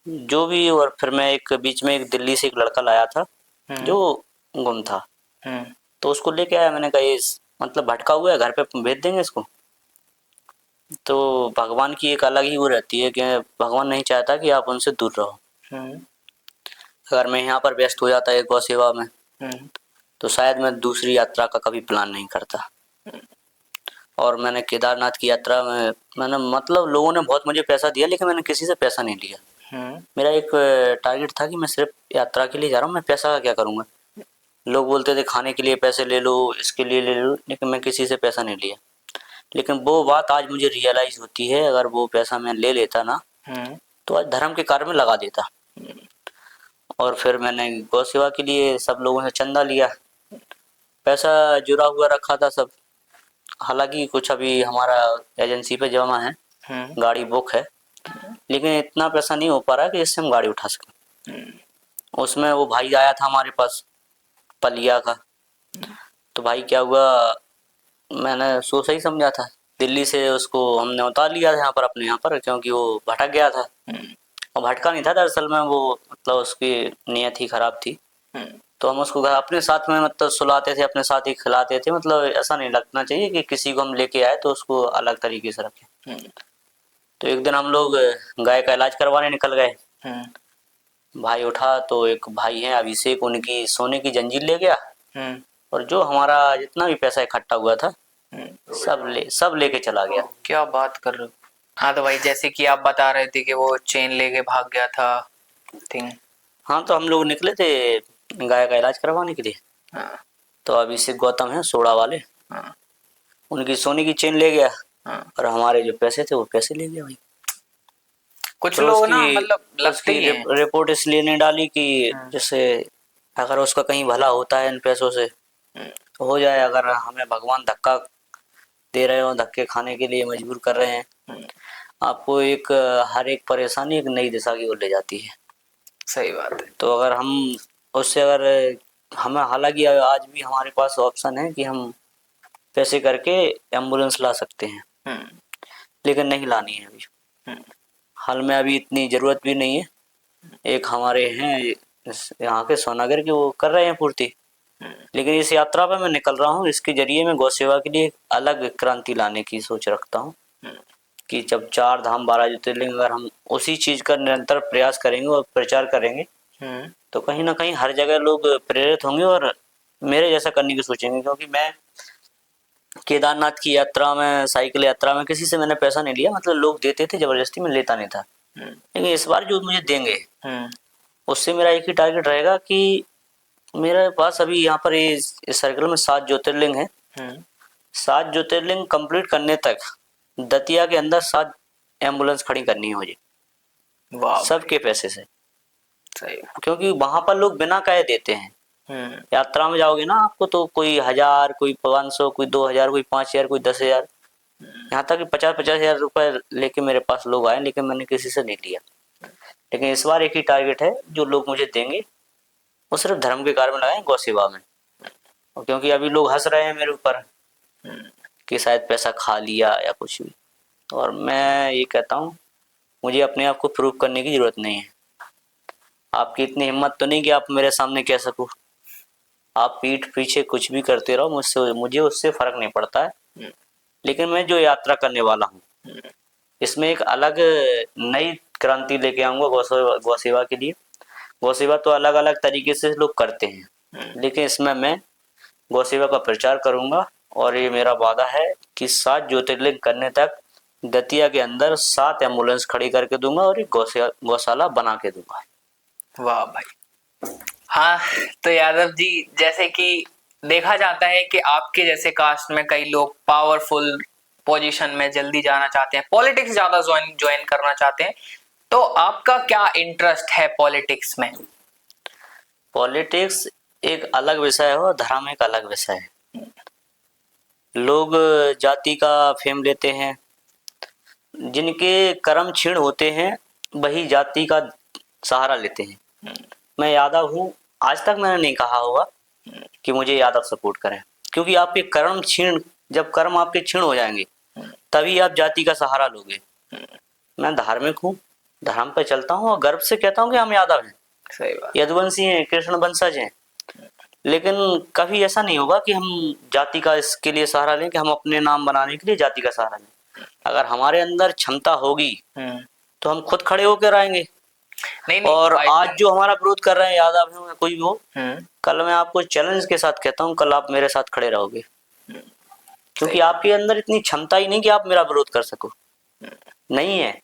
जो भी। और फिर मैं एक बीच में एक दिल्ली से एक लड़का लाया था जो गुम था, तो उसको लेके आया। मैंने कहा ये मतलब भटका हुआ है, घर पे भेज देंगे इसको। तो भगवान की एक अलग ही वो रहती है कि भगवान नहीं चाहता कि आप उनसे दूर रहो। अगर मैं यहाँ पर व्यस्त हो जाता है गौ सेवा में, तो शायद मैं दूसरी यात्रा का कभी प्लान नहीं करता। और मैंने केदारनाथ की यात्रा में मैंने मतलब लोगों ने बहुत मुझे पैसा दिया, लेकिन मैंने किसी से पैसा नहीं लिया। मेरा एक टारगेट था कि मैं सिर्फ यात्रा के लिए जा रहा हूँ, मैं पैसा का क्या करूँगा। लोग बोलते थे खाने के लिए पैसे ले लो, इसके लिए ले लो, लेकिन मैं किसी से पैसा नहीं लिया। लेकिन वो बात आज मुझे रियलाइज होती है, अगर वो पैसा मैं ले लेता ना तो आज धर्म के कार्य में लगा देता। और फिर मैंने गौ सेवा के लिए सब लोगों से चंदा लिया, पैसा जुड़ा हुआ रखा था सब। हालांकि कुछ अभी हमारा एजेंसी पे जमा है, गाड़ी बुक है, लेकिन इतना पैसा नहीं हो पा रहा कि जिससे हम गाड़ी उठा सकें। उसमें वो भाई आया था हमारे पास पलिया का, तो भाई क्या हुआ, मैंने सोचा ही समझा था, दिल्ली से उसको हमने उतार लिया था यहाँ पर, अपने यहाँ पर, क्योंकि वो भटक गया था। और भटका नहीं था दरअसल में, वो मतलब उसकी नीयत ही खराब थी। तो हम उसको अपने साथ में मतलब सुलाते थे, अपने साथ ही खिलाते थे। मतलब ऐसा नहीं लगना चाहिए कि किसी को हम लेके आए तो उसको अलग तरीके से रखें। तो एक दिन हम लोग गाय का इलाज करवाने निकल गए। भाई उठा तो एक भाई है अभिषेक, उनकी सोने की जंजीर ले गया, और जो हमारा जितना भी पैसा इकट्ठा हुआ था सब लेके चला गया। क्या बात कर रहे हो। हाँ तो भाई जैसे कि आप बता रहे थे कि वो चेन लेके भाग गया था थिंग। हाँ तो हम लोग निकले थे गाय का इलाज करवाने के लिए। हाँ। तो अभिषेक गौतम है सोड़ा वाले, हाँ। उनकी सोने की चेन ले गया। हाँ। और हमारे जो पैसे थे वो पैसे ले गया भाई। कुछ तो लोग ना मतलब लगते ही हैं। रिपोर्ट इसलिए नहीं डाली कि जैसे अगर उसका कहीं भला होता है इन पैसों से तो हो जाए, अगर हमें भगवान धक्का दे रहे हो, धक्के खाने के लिए मजबूर कर रहे हैं, आपको एक हर एक परेशानी एक नई दिशा की ओर ले जाती है। सही बात है। तो अगर हम उससे अगर हमें, हालांकि आज भी हमारे पास ऑप्शन है कि हम पैसे करके एम्बुलेंस ला सकते हैं, लेकिन नहीं लानी है अभी। हाल में अभी इतनी ज़रूरत भी नहीं है। एक हमारे हैं यहाँ के सोनागर के, वो कर रहे हैं पूर्ति। लेकिन इस यात्रा पे मैं निकल रहा हूँ, इसके जरिए मैं गौ सेवा के लिए अलग क्रांति लाने की सोच रखता हूँ कि जब 4 धाम 12 ज्योतिर्लिंग, अगर हम उसी चीज़ का निरंतर प्रयास करेंगे और प्रचार करेंगे तो कहीं ना कहीं हर जगह लोग प्रेरित होंगे और मेरे जैसा करने की सोचेंगे। क्योंकि मैं केदारनाथ की यात्रा में, साइकिल यात्रा में किसी से मैंने पैसा नहीं लिया, मतलब लोग देते थे जबरदस्ती, मैं लेता नहीं था। लेकिन इस बार जो मुझे देंगे उससे मेरा एक ही टारगेट रहेगा कि मेरे पास अभी यहाँ पर इस सर्कल में 7 ज्योतिर्लिंग है। 7 ज्योतिर्लिंग कंप्लीट करने तक दतिया के अंदर 7 एम्बुलेंस खड़ी करनी है मुझे, सबके पैसे से। सही। क्योंकि वहां पर लोग बिना कहे देते हैं। यात्रा में जाओगे ना, आपको तो कोई 1000, कोई 500, कोई 2000, कोई 5000, कोई 10,000, यहाँ तक कि 50-50 हजार रुपए लेके मेरे पास लोग आए, लेकिन मैंने किसी से नहीं लिया। लेकिन इस बार एक ही टारगेट है, जो लोग मुझे देंगे वो सिर्फ धर्म के कार्य में लगाएं, गौ सेवा में। और क्योंकि अभी लोग हंस रहे हैं मेरे ऊपर कि शायद पैसा खा लिया या कुछ भी, और मैं ये कहता हूँ मुझे अपने आप को प्रूव करने की जरूरत नहीं है। आपकी इतनी हिम्मत तो नहीं कि आप मेरे सामने कह सको। आप पीठ पीछे कुछ भी करते रहो, मुझे उससे फर्क नहीं पड़ता है। लेकिन मैं जो यात्रा करने वाला हूँ इसमें एक अलग नई क्रांति लेके आऊंगा गौ सेवा के लिए। गौ सेवा तो अलग अलग तरीके से लोग करते हैं, लेकिन इसमें मैं गौ सेवा का प्रचार करूंगा। और ये मेरा वादा है कि 7 ज्योतिर्लिंग करने तक दतिया के अंदर 7 एम्बुलेंस खड़ी करके दूंगा और एक गौशाला बना के दूंगा। वाह भाई। हाँ तो यादव जी, जैसे कि देखा जाता है कि आपके जैसे कास्ट में कई लोग पावरफुल पोजीशन में जल्दी जाना चाहते हैं, पॉलिटिक्स ज्यादा ज्वाइन करना चाहते हैं, तो आपका क्या इंटरेस्ट है पॉलिटिक्स में? पॉलिटिक्स एक अलग विषय है और धर्म एक अलग विषय है। लोग जाति का फेम लेते हैं, जिनके कर्म क्षीण होते हैं वही जाति का सहारा लेते हैं। मैं यादव हूँ, आज तक मैंने नहीं कहा होगा कि मुझे यादव सपोर्ट करें, क्योंकि आपके कर्म क्षीण, जब कर्म आपके क्षीण हो जाएंगे तभी आप जाति का सहारा लोगे। मैं धार्मिक हूँ, धर्म पे चलता हूँ और गर्व से कहता हूँ कि हम यादव हैं, सही बात। यदुवंशी हैं, कृष्ण वंशज हैं। लेकिन कभी ऐसा नहीं होगा कि हम जाति का इसके लिए सहारा लें कि हम अपने नाम बनाने के लिए जाति का सहारा लें। अगर हमारे अंदर क्षमता होगी तो हम खुद खड़े होकर आएंगे। नहीं नहीं और I आज think- जो हमारा विरोध कर रहे हैं यादव हो या कोई भी हो, हम्म, कल मैं आपको चैलेंज के साथ कहता हूँ, कल आप मेरे साथ खड़े रहोगे, क्योंकि सही। आपके अंदर इतनी क्षमता ही नहीं कि आप मेरा विरोध कर सको, नहीं है।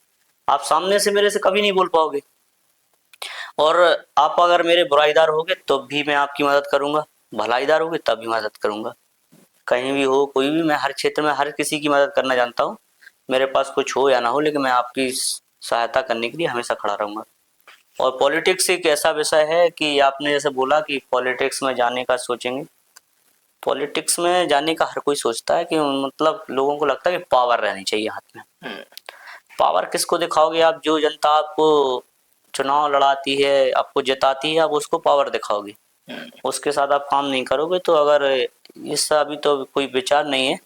आप सामने से मेरे से कभी नहीं बोल पाओगे। और आप अगर मेरे बुराईदार होगे तो भी मैं आपकी मदद करूंगा, भलाईदार होगे तब भी मदद करूंगा। कहीं भी हो कोई भी, मैं हर क्षेत्र में हर किसी की मदद करना जानता हूँ। मेरे पास कुछ हो या ना हो, लेकिन मैं आपकी सहायता करने के लिए हमेशा खड़ा रहूंगा। और पॉलिटिक्स एक ऐसा विषय है कि आपने जैसे बोला कि पॉलिटिक्स में जाने का सोचेंगे, पॉलिटिक्स में जाने का हर कोई सोचता है कि मतलब लोगों को लगता है कि पावर रहनी चाहिए हाथ में। पावर किसको दिखाओगे आप? जो जनता आपको चुनाव लड़ाती है, आपको जिताती है, आप उसको पावर दिखाओगे, उसके साथ आप काम नहीं करोगे। तो अगर इसका अभी तो कोई विचार नहीं है,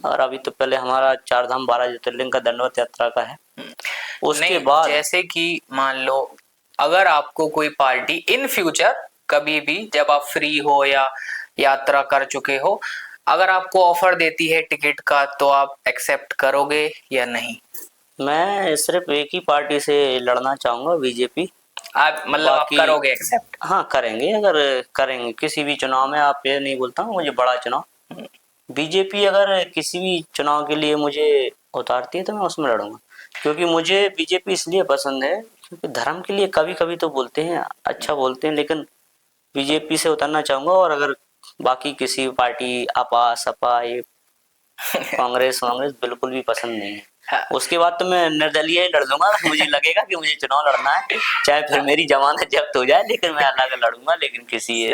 और अभी तो पहले हमारा 4 धाम 12 ज्योतिर्लिंग का दंडवत यात्रा का है, उसके नहीं बाद जैसे कि मान लो अगर आपको कोई पार्टी इन फ्यूचर कभी भी जब आप फ्री हो या यात्रा कर चुके हो, अगर आपको ऑफर देती है टिकट का तो आप एक्सेप्ट करोगे या नहीं? मैं सिर्फ एक ही पार्टी से लड़ना चाहूंगा, बीजेपी। आप मतलब आप बाकी करोगे एक्सेप्ट? हाँ करेंगे, अगर करेंगे किसी भी चुनाव में। आप ये नहीं बोलता हूँ मुझे बड़ा चुनाव, बीजेपी अगर किसी भी चुनाव के लिए मुझे उतारती है तो मैं उसमें लड़ूंगा। क्योंकि मुझे बीजेपी इसलिए पसंद है क्योंकि धर्म के लिए कभी कभी तो बोलते हैं, अच्छा बोलते हैं, लेकिन बीजेपी से उतरना चाहूंगा। और अगर बाकी किसी पार्टी आपा सपा ये कांग्रेस वांग्रेस बिल्कुल भी पसंद नहीं है। हाँ, उसके बाद तो मैं निर्दलीय ही लड़ लूंगा। मुझे लगेगा कि मुझे चुनाव लड़ना है, चाहे फिर मेरी जमानत जब्त हो जाए, लेकिन मैं अलग लड़ूंगा। लेकिन किसी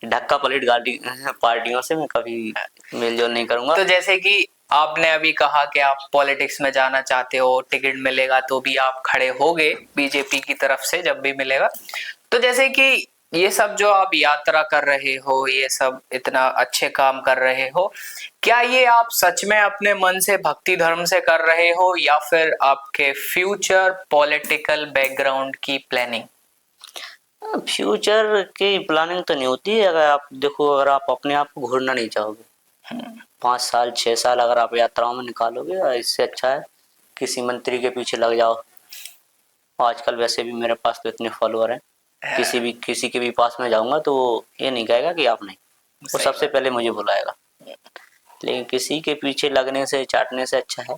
ढक्का पलट गाड़ी पार्टियों से मैं कभी मेलजोल नहीं करूंगा। तो जैसे कि आपने अभी कहा कि आप पॉलिटिक्स में जाना चाहते हो, टिकट मिलेगा तो भी आप खड़े होगे बीजेपी की तरफ से जब भी मिलेगा। तो जैसे कि ये सब जो आप यात्रा कर रहे हो, ये सब इतना अच्छे काम कर रहे हो, क्या ये आप सच में अपने मन से भक्ति धर्म से कर रहे हो या फिर आपके फ्यूचर पॉलिटिकल बैकग्राउंड की प्लानिंग? फ्यूचर की प्लानिंग तो नहीं होती है। अगर आप देखो, अगर आप अपने आप को घूरना नहीं चाहोगे, 5 साल 6 साल अगर आप यात्राओं में निकालोगे, इससे अच्छा है किसी मंत्री के पीछे लग जाओ। आजकल वैसे भी मेरे पास तो इतने फॉलोअर हैं, किसी के भी पास में जाऊंगा तो वो ये नहीं कहेगा कि आप नहीं, वो सही सबसे बात। पहले मुझे बुलाएगा। लेकिन किसी के पीछे लगने से चाटने से अच्छा है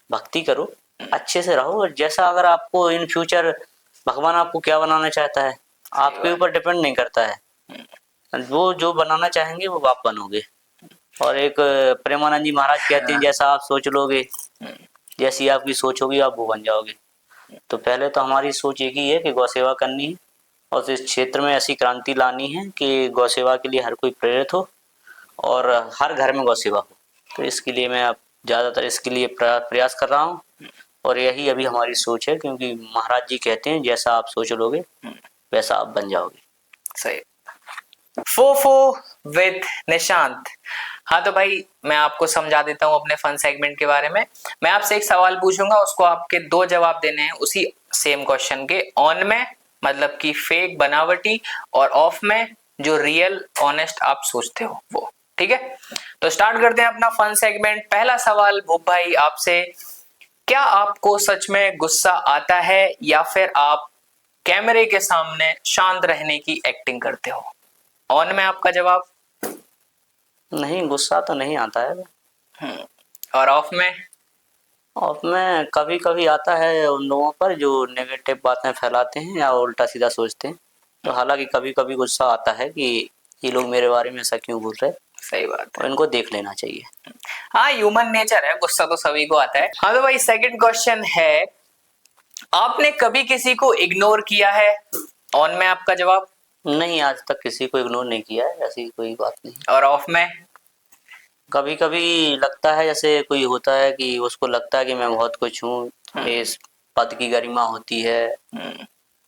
भक्ति करो, अच्छे से रहो। और जैसा अगर आपको इन फ्यूचर भगवान आपको क्या बनाना चाहता है, आपके ऊपर डिपेंड नहीं करता है। वो जो बनाना चाहेंगे वो आप बनोगे। और एक प्रेमानंद जी महाराज कहते हैं, जैसा आप सोच लोगे, जैसी आपकी सोच होगी आप वो बन जाओगे। तो पहले तो हमारी सोच एक ही है कि गौ सेवा करनी है, और इस क्षेत्र में ऐसी क्रांति लानी है कि गौ सेवा के लिए हर कोई प्रेरित हो और हर घर में गौ सेवा हो। तो इसके लिए मैं अब ज़्यादातर इसके लिए प्रयास कर रहा हूँ, और यही अभी हमारी सोच है। क्योंकि महाराज जी कहते हैं जैसा आप सोच लोगे वैसा आप बन जाओगे। सही। फोफो विद निशांत। हाँ तो भाई मैं आपको समझा देता हूँ अपने फन सेगमेंट के बारे में। मैं आपसे एक सवाल पूछूंगा, उसको आपके 2 जवाब देने हैं उसी सेम क्वेश्चन के। ऑन में मतलब कि फेक बनावटी, और ऑफ में जो रियल ऑनेस्ट आप सोचते हो वो। ठीक है, तो स्टार्ट करते हैं अपना फन सेगमेंट। पहला सवाल भूप भाई आपसे, क्या आपको सच में गुस्सा आता है या फिर आप कैमरे के सामने शांत रहने की एक्टिंग करते हो? ऑन में आपका जवाब। नहीं, गुस्सा तो नहीं आता है। और ऑफ में? और मैं कभी कभी आता है उन लोगों पर जो नेगेटिव बातें फैलाते हैं या उल्टा सीधा सोचते हैं। तो हालांकि कभी कभी गुस्सा आता है कि ये लोग मेरे बारे में ऐसा क्यों बोल रहे हैं, सही बात और है। इनको देख लेना चाहिए। हाँ ह्यूमन नेचर है, गुस्सा तो सभी को आता है। हाँ तो भाई सेकंड क्वेश्चन है, आपने कभी किसी को इग्नोर किया है? ऑन में आपका जवाब। नहीं, आज तक किसी को इग्नोर नहीं किया है, ऐसी कोई बात नहीं। और ऑफ में? कभी कभी लगता है, जैसे कोई होता है कि उसको लगता है कि मैं बहुत कुछ हूँ, इस पद की गरिमा होती है,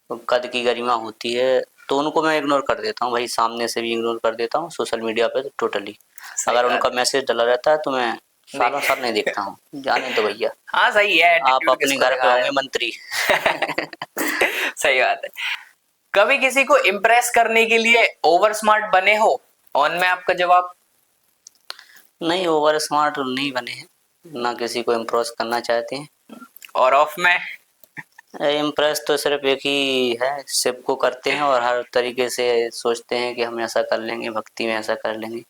कद की गरिमा होती है, तो उनको मैं इग्नोर कर देता हूँ भाई। सामने से भी इग्नोर कर देता हूँ, सोशल मीडिया पे तो टोटली। सही अगर बात उनका मैसेज डला रहता है तो मैं सालों देख। साल नहीं देखता हूँ, जाने दो भैया, हाँ सही है, आप एटीट्यूड अपने किसको घर पे दिखा रहे होंगे हो। मंत्री। सही बात है। कभी किसी को इम्प्रेस करने के लिए ओवर स्मार्ट बने हो? ऑन में आपका जवाब। नहीं, ओवर स्मार्ट नहीं बने हैं, ना किसी को इम्प्रेस करना चाहते हैं। और ऑफ में? इम्प्रेस तो सिर्फ एक ही है, सबको करते हैं और हर तरीके से सोचते हैं कि हम ऐसा कर लेंगे, भक्ति में ऐसा कर लेंगे।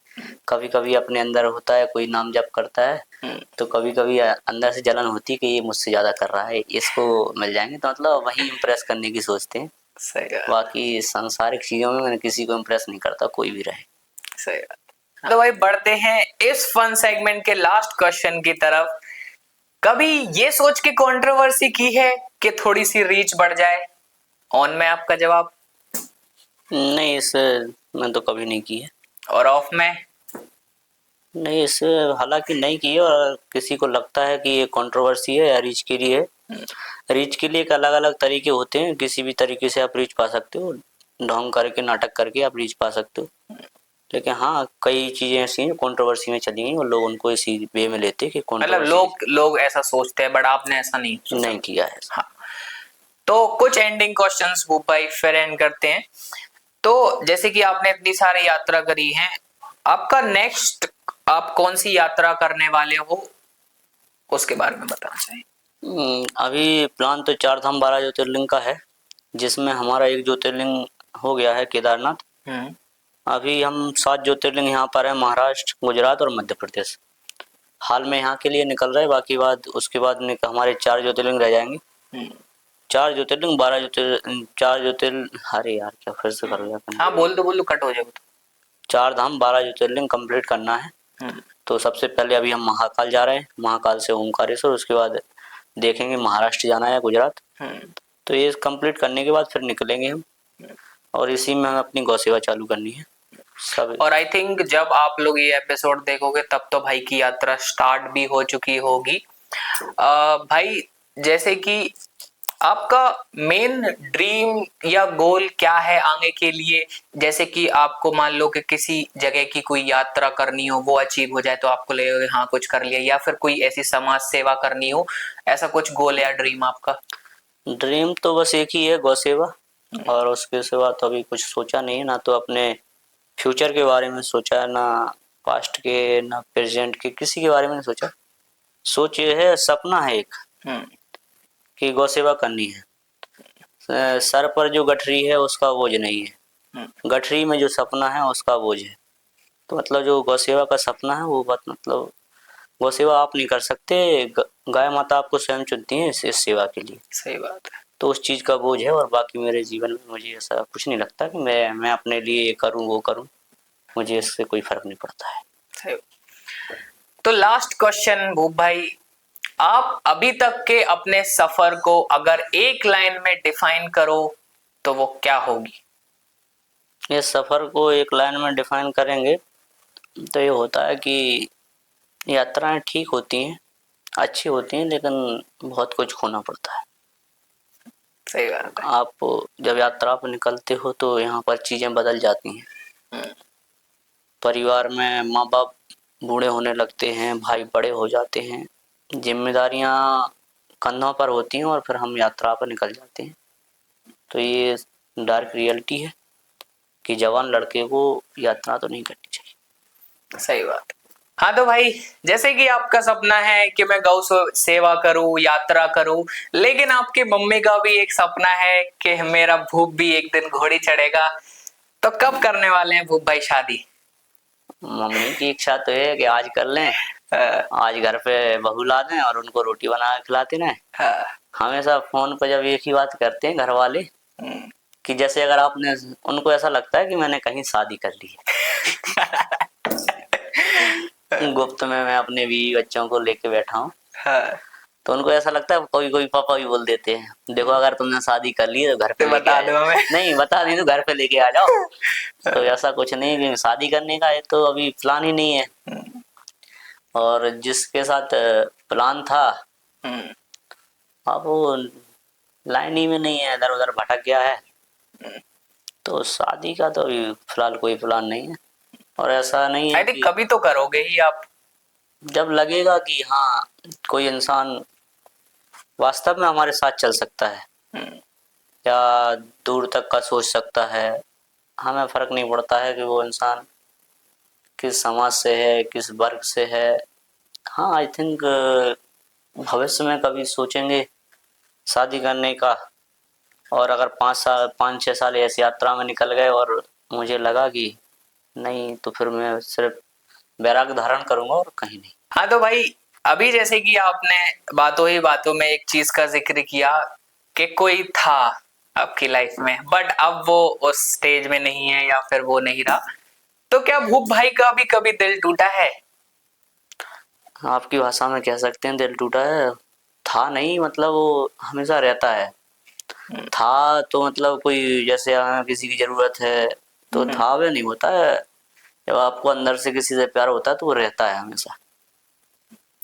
कभी कभी अपने अंदर होता है, कोई नाम जप करता है तो कभी कभी अंदर से जलन होती है कि ये मुझसे ज्यादा कर रहा है, इसको मिल जाएंगे, तो मतलब वही इम्प्रेस करने की सोचते हैं। सही बात। बाकी सांसारिक चीजों में मैं किसी को इम्प्रेस नहीं करता, कोई भी रहे। सही बात। तो भाई बढ़ते हैं इस फन सेगमेंट के लास्ट क्वेश्चन की तरफ। कभी ये सोच के कंट्रोवर्सी की है कि थोड़ी सी रीच बढ़ जाए? ऑन में आपका जवाब। नहीं, इस मैं तो कभी नहीं की है। और ऑफ में? नहीं, इस हालांकि नहीं की है, और किसी को लगता है कि ये कंट्रोवर्सी है या रीच के लिए है। रीच के लिए एक अलग अलग तरीके होते हैं, किसी भी तरीके से आप रीच पा सकते हो, ढोंग करके नाटक करके आप रीच पा सकते हो। लेकिन हाँ, कई चीजें ऐसी हैं कंट्रोवर्सी में चली गई और लोग उनको इसी वे में लेते हैं कि मतलब कंट्रोवर्सी लोग ऐसा सोचते हैं, बट आपने ऐसा नहीं सोचा। नहीं किया है। हाँ। तो कुछ एंडिंग क्वेश्चंस वो भाई फिर एंड करते हैं। तो जैसे कि आपने इतनी सारी यात्रा करी है, आपका नेक्स्ट आप कौन सी यात्रा करने वाले हो, उसके बारे में बताना चाहिए। अभी प्लान तो 4 धाम 12 ज्योतिर्लिंग का है, जिसमें हमारा एक ज्योतिर्लिंग हो गया है, केदारनाथ। अभी हम 7 ज्योतिर्लिंग यहाँ पर है, महाराष्ट्र, गुजरात और मध्य प्रदेश। हाल में यहाँ के लिए निकल रहे, बाकी बाद उसके बाद हमारे 4 ज्योतिर्लिंग रह जाएंगे। 4 ज्योतिर्लिंग 4 अरे यार क्या फिर से कर लिया। हाँ बोल दो कट हो जाए। 4 धाम 12 ज्योतिर्लिंग कंप्लीट करना है। तो सबसे पहले अभी हम महाकाल जा रहे हैं, महाकाल से ओमकारेश्वर, उसके बाद देखेंगे महाराष्ट्र जाना है, गुजरात। तो ये कंप्लीट करने के बाद फिर निकलेंगे हम, और इसी में हमें अपनी गौ सेवा चालू करनी है सब। और आई थिंक जब आप लोग ये एपिसोड देखोगे तब तो भाई की यात्रा स्टार्ट भी हो चुकी होगी। भाई जैसे कि आपका मेन ड्रीम या गोल क्या है आगे के लिए? जैसे कि आपको मान लो कि किसी जगह की कोई यात्रा करनी हो, वो अचीव हो जाए तो आपको लगेगा हाँ कुछ कर लिया, या फिर कोई ऐसी समाज सेवा करनी हो, ऐसा कुछ गोल या ड्रीम आपका? ड्रीम तो बस एक ही है, गौ सेवा, और उसके सिवा तो अभी कुछ सोचा नहीं है। ना तो अपने फ्यूचर के बारे में सोचा है, ना पास्ट के, ना प्रेजेंट के, किसी के बारे में नहीं सोचा। सोच ये है, सपना है एक कि गौ सेवा करनी है। सर पर जो गठरी है उसका बोझ नहीं है, गठरी में जो सपना है उसका बोझ है। तो मतलब जो गौ सेवा का सपना है वो बात, मतलब गौ सेवा आप नहीं कर सकते, गाय माता आपको स्वयं चुनती है इस सेवा के लिए। सही बात है। तो उस चीज़ का बोझ है, और बाकी मेरे जीवन में मुझे ऐसा कुछ नहीं लगता कि मैं अपने लिए ये करूँ वो करूँ, मुझे इससे कोई फर्क नहीं पड़ता है। सही। तो लास्ट क्वेश्चन भूप भाई, आप अभी तक के अपने सफर को अगर एक लाइन में डिफाइन करो तो वो क्या होगी? इस सफ़र को एक लाइन में डिफाइन करेंगे तो ये होता है कि यात्राएं ठीक होती हैं, अच्छी होती हैं, लेकिन बहुत कुछ खोना पड़ता है। सही बात है। आप जब यात्रा पर निकलते हो तो यहाँ पर चीज़ें बदल जाती हैं। परिवार में माँ बाप बूढ़े होने लगते हैं, भाई बड़े हो जाते हैं, जिम्मेदारियाँ कंधों पर होती हैं, और फिर हम यात्रा पर निकल जाते हैं। तो ये डार्क रियलिटी है कि जवान लड़के को यात्रा तो नहीं करनी चाहिए। सही बात। हाँ तो भाई, जैसे कि आपका सपना है कि मैं गौ सेवा करूं, यात्रा करूं, लेकिन आपकी मम्मी का भी एक सपना है कि मेरा भूप भी एक दिन घोड़ी चढ़ेगा। तो कब करने वाले हैं भूप भाई शादी? मम्मी की इच्छा तो है कि आज कर लें, आज घर पे बहू ला दें और उनको रोटी बना के खिलाते रहें। हमेशा फोन पर जब एक ही बात करते हैं घर वाले कि जैसे अगर आपने, उनको ऐसा लगता है कि मैंने कहीं शादी कर ली है। गुप्त में मैं अपने बीवी बच्चों को लेके बैठा हूँ। तो उनको ऐसा लगता है, कोई कोई पापा भी बोल देते हैं, देखो अगर तुमने शादी कर ली तो घर पे लेके बता दो हमें। नहीं बता नहीं तो घर पे लेके आ जाओ। तो ऐसा कुछ नहीं कि शादी करने का है तो अभी प्लान ही नहीं है। और जिसके साथ प्लान था अब वो लाइन ही में नहीं है, इधर उधर भटक गया है। तो शादी का तो अभी फिलहाल कोई प्लान नहीं है। और ऐसा नहीं है कि कभी तो करोगे ही आप, जब लगेगा कि हाँ कोई इंसान वास्तव में हमारे साथ चल सकता है या दूर तक का सोच सकता है, हमें फर्क नहीं पड़ता है कि वो इंसान किस समाज से है, किस वर्ग से है। हाँ आई थिंक भविष्य में कभी सोचेंगे शादी करने का। और अगर 5-6 साल ऐसी यात्रा में निकल गए और मुझे लगा कि नहीं, तो फिर मैं सिर्फ वैराग्य धारण करूंगा और कहीं नहीं। हाँ तो भाई, अभी जैसे कि आपने बातों ही बातों में एक चीज का जिक्र किया कि कोई था आपकी लाइफ में, बट अब वो उस स्टेज में नहीं है या फिर वो नहीं रहा, तो क्या भूप भाई का भी कभी दिल टूटा है? आपकी भाषा में कह सकते हैं दिल टूटा है। था नहीं, मतलब वो हमेशा रहता है। था तो मतलब कोई जैसे किसी की जरूरत है तो था, वे नहीं होता है। जब आपको अंदर से किसी से प्यार होता है तो वो रहता है हमेशा।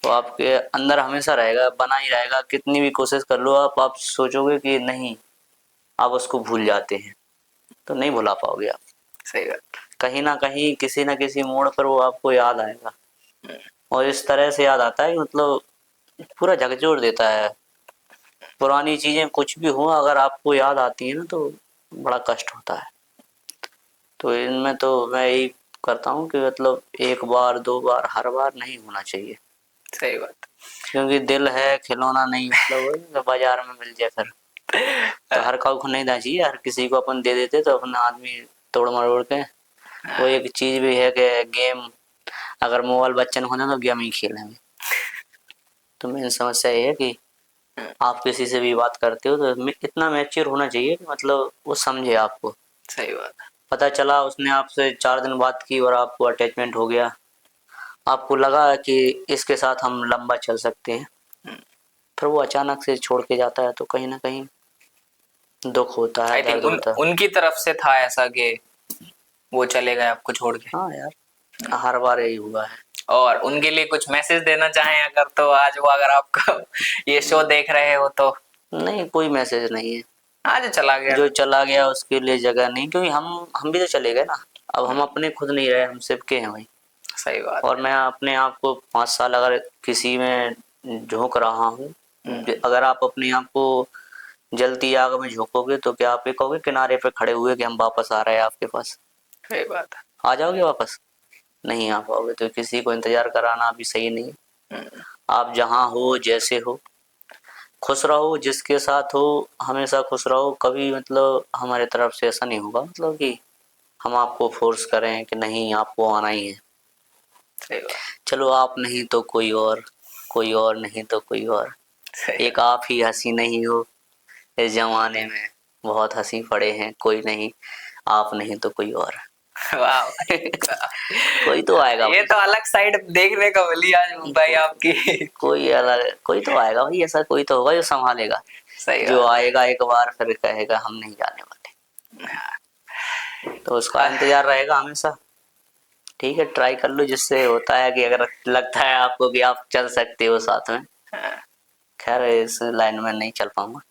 वो आपके अंदर हमेशा रहेगा, बना ही रहेगा। कितनी भी कोशिश कर लो आप सोचोगे कि नहीं, आप उसको भूल जाते हैं, तो नहीं भुला पाओगे आप। सही बात। कहीं ना कहीं किसी ना किसी मोड़ पर वो आपको याद आएगा, और इस तरह से याद आता है कि मतलब पूरा झकझोर देता है। पुरानी चीजें कुछ भी हो, अगर आपको याद आती है ना तो बड़ा कष्ट होता है। तो इनमें तो मैं यही करता हूँ कि मतलब एक बार 2 बार, हर बार नहीं होना चाहिए। सही बात। क्योंकि दिल है खिलौना नहीं, मतलब वही तो बाजार में मिल जाए फिर तो हर काऊ को नहीं देना चाहिए। हर किसी को अपन दे देते तो अपना आदमी तोड़ मरोड़ के। वो एक चीज भी है कि गेम, अगर मोबाइल बच्चन होने तो गेम ही खेलेंगे। तो मेन समस्या ये है कि आप किसी से भी बात करते हो तो इतना मैच्योर होना चाहिए कि मतलब वो समझे आपको। सही बात है। पता चला उसने आपसे 4 दिन बात की और आपको अटैचमेंट हो गया, आपको लगा कि इसके साथ हम लंबा चल सकते हैं, फिर वो अचानक से छोड़ के जाता है तो कहीं ना कहीं दुख होता है, आई थिंक दर्द होता है। उनकी तरफ से था ऐसा कि वो चले गए आपको छोड़ के। हाँ यार, हर बार यही हुआ है। और उनके लिए कुछ मैसेज देना चाहें अगर, तो आज वो अगर आपका ये शो देख रहे हो तो? नहीं, कोई मैसेज नहीं है। आज चला गया। जो चला गया उसके लिए जगह नहीं, क्योंकि हम भी तो चले गए ना। अब हम अपने खुद नहीं रहे, हम सिर्फ के हैं भाई। सही बात और मैं अपने आप को 5 साल अगर किसी में झोंक रहा हूँ, अगर आप अपने आप को जलती आग में झोंकोगे तो क्या आप ये कहोगे किनारे पे खड़े हुए कि हम वापस आ रहे हैं आपके पास? सही बात है। आ जाओगे वापस? नहीं आ पाओगे। तो किसी को इंतजार कराना भी सही नहीं है। आप जहाँ हो, जैसे हो, खुश रहो, जिसके साथ हो हमेशा खुश रहो। कभी मतलब हमारे तरफ से ऐसा नहीं होगा मतलब कि हम आपको फोर्स करें कि नहीं आपको आना ही है। सही बात। चलो आप नहीं तो कोई और, कोई और नहीं तो कोई और, सही एक आप ही हंसी नहीं हो इस जमाने में। बहुत हंसी पड़े हैं, कोई नहीं, आप नहीं तो कोई और। वाह। कोई तो आएगा ये भाई। तो अलग साइड देखने को मिली आज भाई आपकी। कोई अलग, कोई तो आएगा भाई, ऐसा कोई तो होगा जो संभालेगा। सही जो बात। आएगा एक बार फिर कहेगा हम नहीं जाने वाले, तो उसका हाँ, इंतजार रहेगा हमेशा। ठीक है, ट्राई कर लो, जिससे होता है कि अगर लगता है आपको कि आप चल सकते हो साथ में। खैर इस लाइन में नहीं चल पाऊंगा,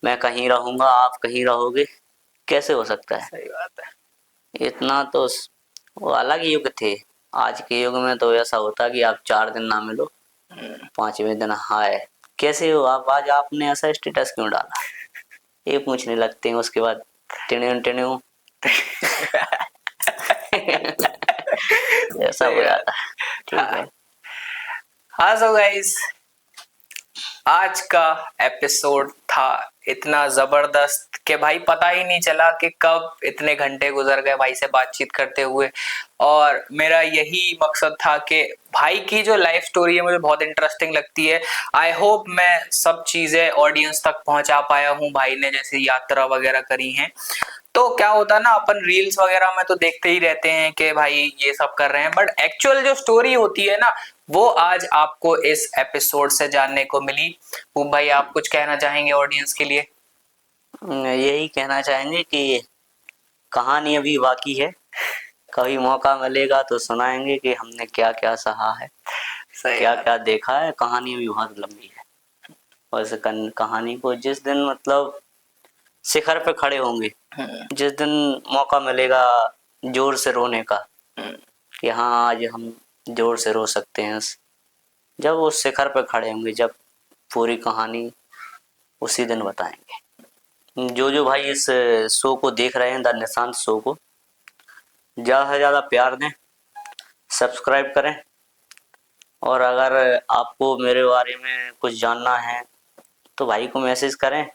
मैं कहीं रहूंगा, आप कहीं रहोगे, कैसे हो सकता है? सही बात है। इतना तो वो अलग युग थे। आज के युग में तो ऐसा होता कि आप 4 दिन ना मिलो, 5वें दिन हाय कैसे हो आप, आज आपने ऐसा स्टेटस क्यों डाला, ये पूछने लगते हैं। उसके बाद टिण्यू टिण्यू ऐसा सही हो बात। जाता है। ठीक हाँ। है। हाँ सो गाइस, आज का एपिसोड था इतना जबरदस्त कि भाई पता ही नहीं चला कि कब इतने घंटे गुजर गए भाई से बातचीत करते हुए। और मेरा यही मकसद था कि भाई की जो लाइफ स्टोरी है मुझे बहुत इंटरेस्टिंग लगती है। आई होप मैं सब चीजें ऑडियंस तक पहुंचा पाया हूं। भाई ने जैसे यात्रा वगैरह करी है, तो क्या होता है ना, अपन रील्स वगैरह में तो देखते ही रहते हैं कि भाई ये सब कर रहे हैं, बट एक्चुअल जो स्टोरी होती है ना, वो आज आपको इस एपिसोड से जानने को मिली। वो भाई आप कुछ कहना चाहेंगे ऑडियंस के लिए? यही कहना चाहेंगे कि कहानी अभी बाकी है, कभी मौका मिलेगा तो सुनाएंगे कि हमने क्या क्या सहा है, सही क्या बात। क्या देखा है। कहानी अभी बहुत लंबी है, और इस कहानी को जिस दिन मतलब शिखर पे खड़े होंगे, जिस दिन मौका मिलेगा जोर से रोने का कि हाँ आज हम जोर से रो सकते हैं, जब उस शिखर पे खड़े होंगे, जब पूरी कहानी उसी दिन बताएंगे। जो जो भाई इस शो को देख रहे हैं, द निशांत शो को ज़्यादा से ज़्यादा प्यार दें, सब्सक्राइब करें। और अगर आपको मेरे बारे में कुछ जानना है तो भाई को मैसेज करें,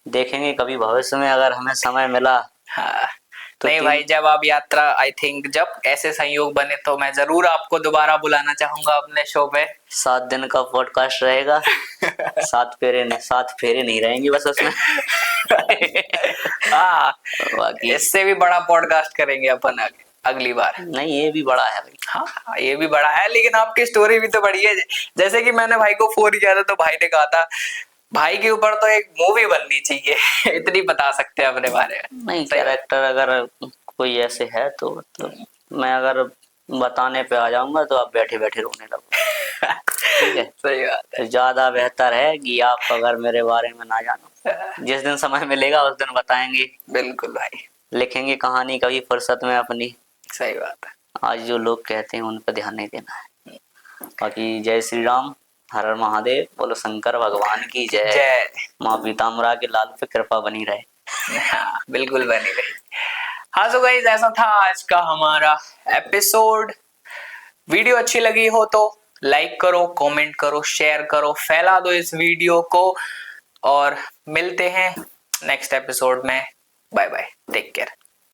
देखेंगे कभी भविष्य में अगर हमें समय मिला। हाँ तो नहीं भाई, जब आप यात्रा, आई थिंक जब ऐसे संयोग बने तो मैं जरूर आपको दोबारा बुलाना चाहूंगा अपने शो पे। 7 दिन का पॉडकास्ट रहेगा। 7 फेरे नहीं रहेंगे बस उसमें। हाँ, बाकी इससे भी बड़ा पॉडकास्ट करेंगे अपन अगली बार। नहीं, ये भी बड़ा है भाई। हाँ ये भी बड़ा है, लेकिन आपकी स्टोरी भी तो बड़ी है। जैसे कि मैंने भाई को फोन किया था तो भाई ने कहा था भाई के ऊपर तो एक मूवी बननी चाहिए। इतनी बता सकते हैं अपने बारे में। नहीं, सही बात। कैरेक्टर अगर कोई ऐसे है तो मतलब मैं अगर बताने पे आ जाऊंगा तो आप बैठे बैठे रोने लगोगे। ठीक है, सही बात है। तो ज्यादा बेहतर है कि आप अगर मेरे बारे में ना जानो, जिस दिन समय मिलेगा उस दिन बताएंगे, बिल्कुल भाई, लिखेंगे कहानी कभी फुर्सत में अपनी। सही बात है। आज जो लोग कहते हैं उन पर ध्यान नहीं देना है। बाकी जय श्री राम, हर हर महादेव, बोलो शंकर भगवान की जय। जय। माँ पीताम्बरा के लाल पे कृपा बनी रहे। हाँ बिल्कुल बनी रही। हाँ सो गाइस, ऐसा था आज का हमारा एपिसोड। वीडियो अच्छी लगी हो तो लाइक करो, कमेंट करो, शेयर करो, फैला दो इस वीडियो को, और मिलते हैं नेक्स्ट एपिसोड में। Bye bye, take care.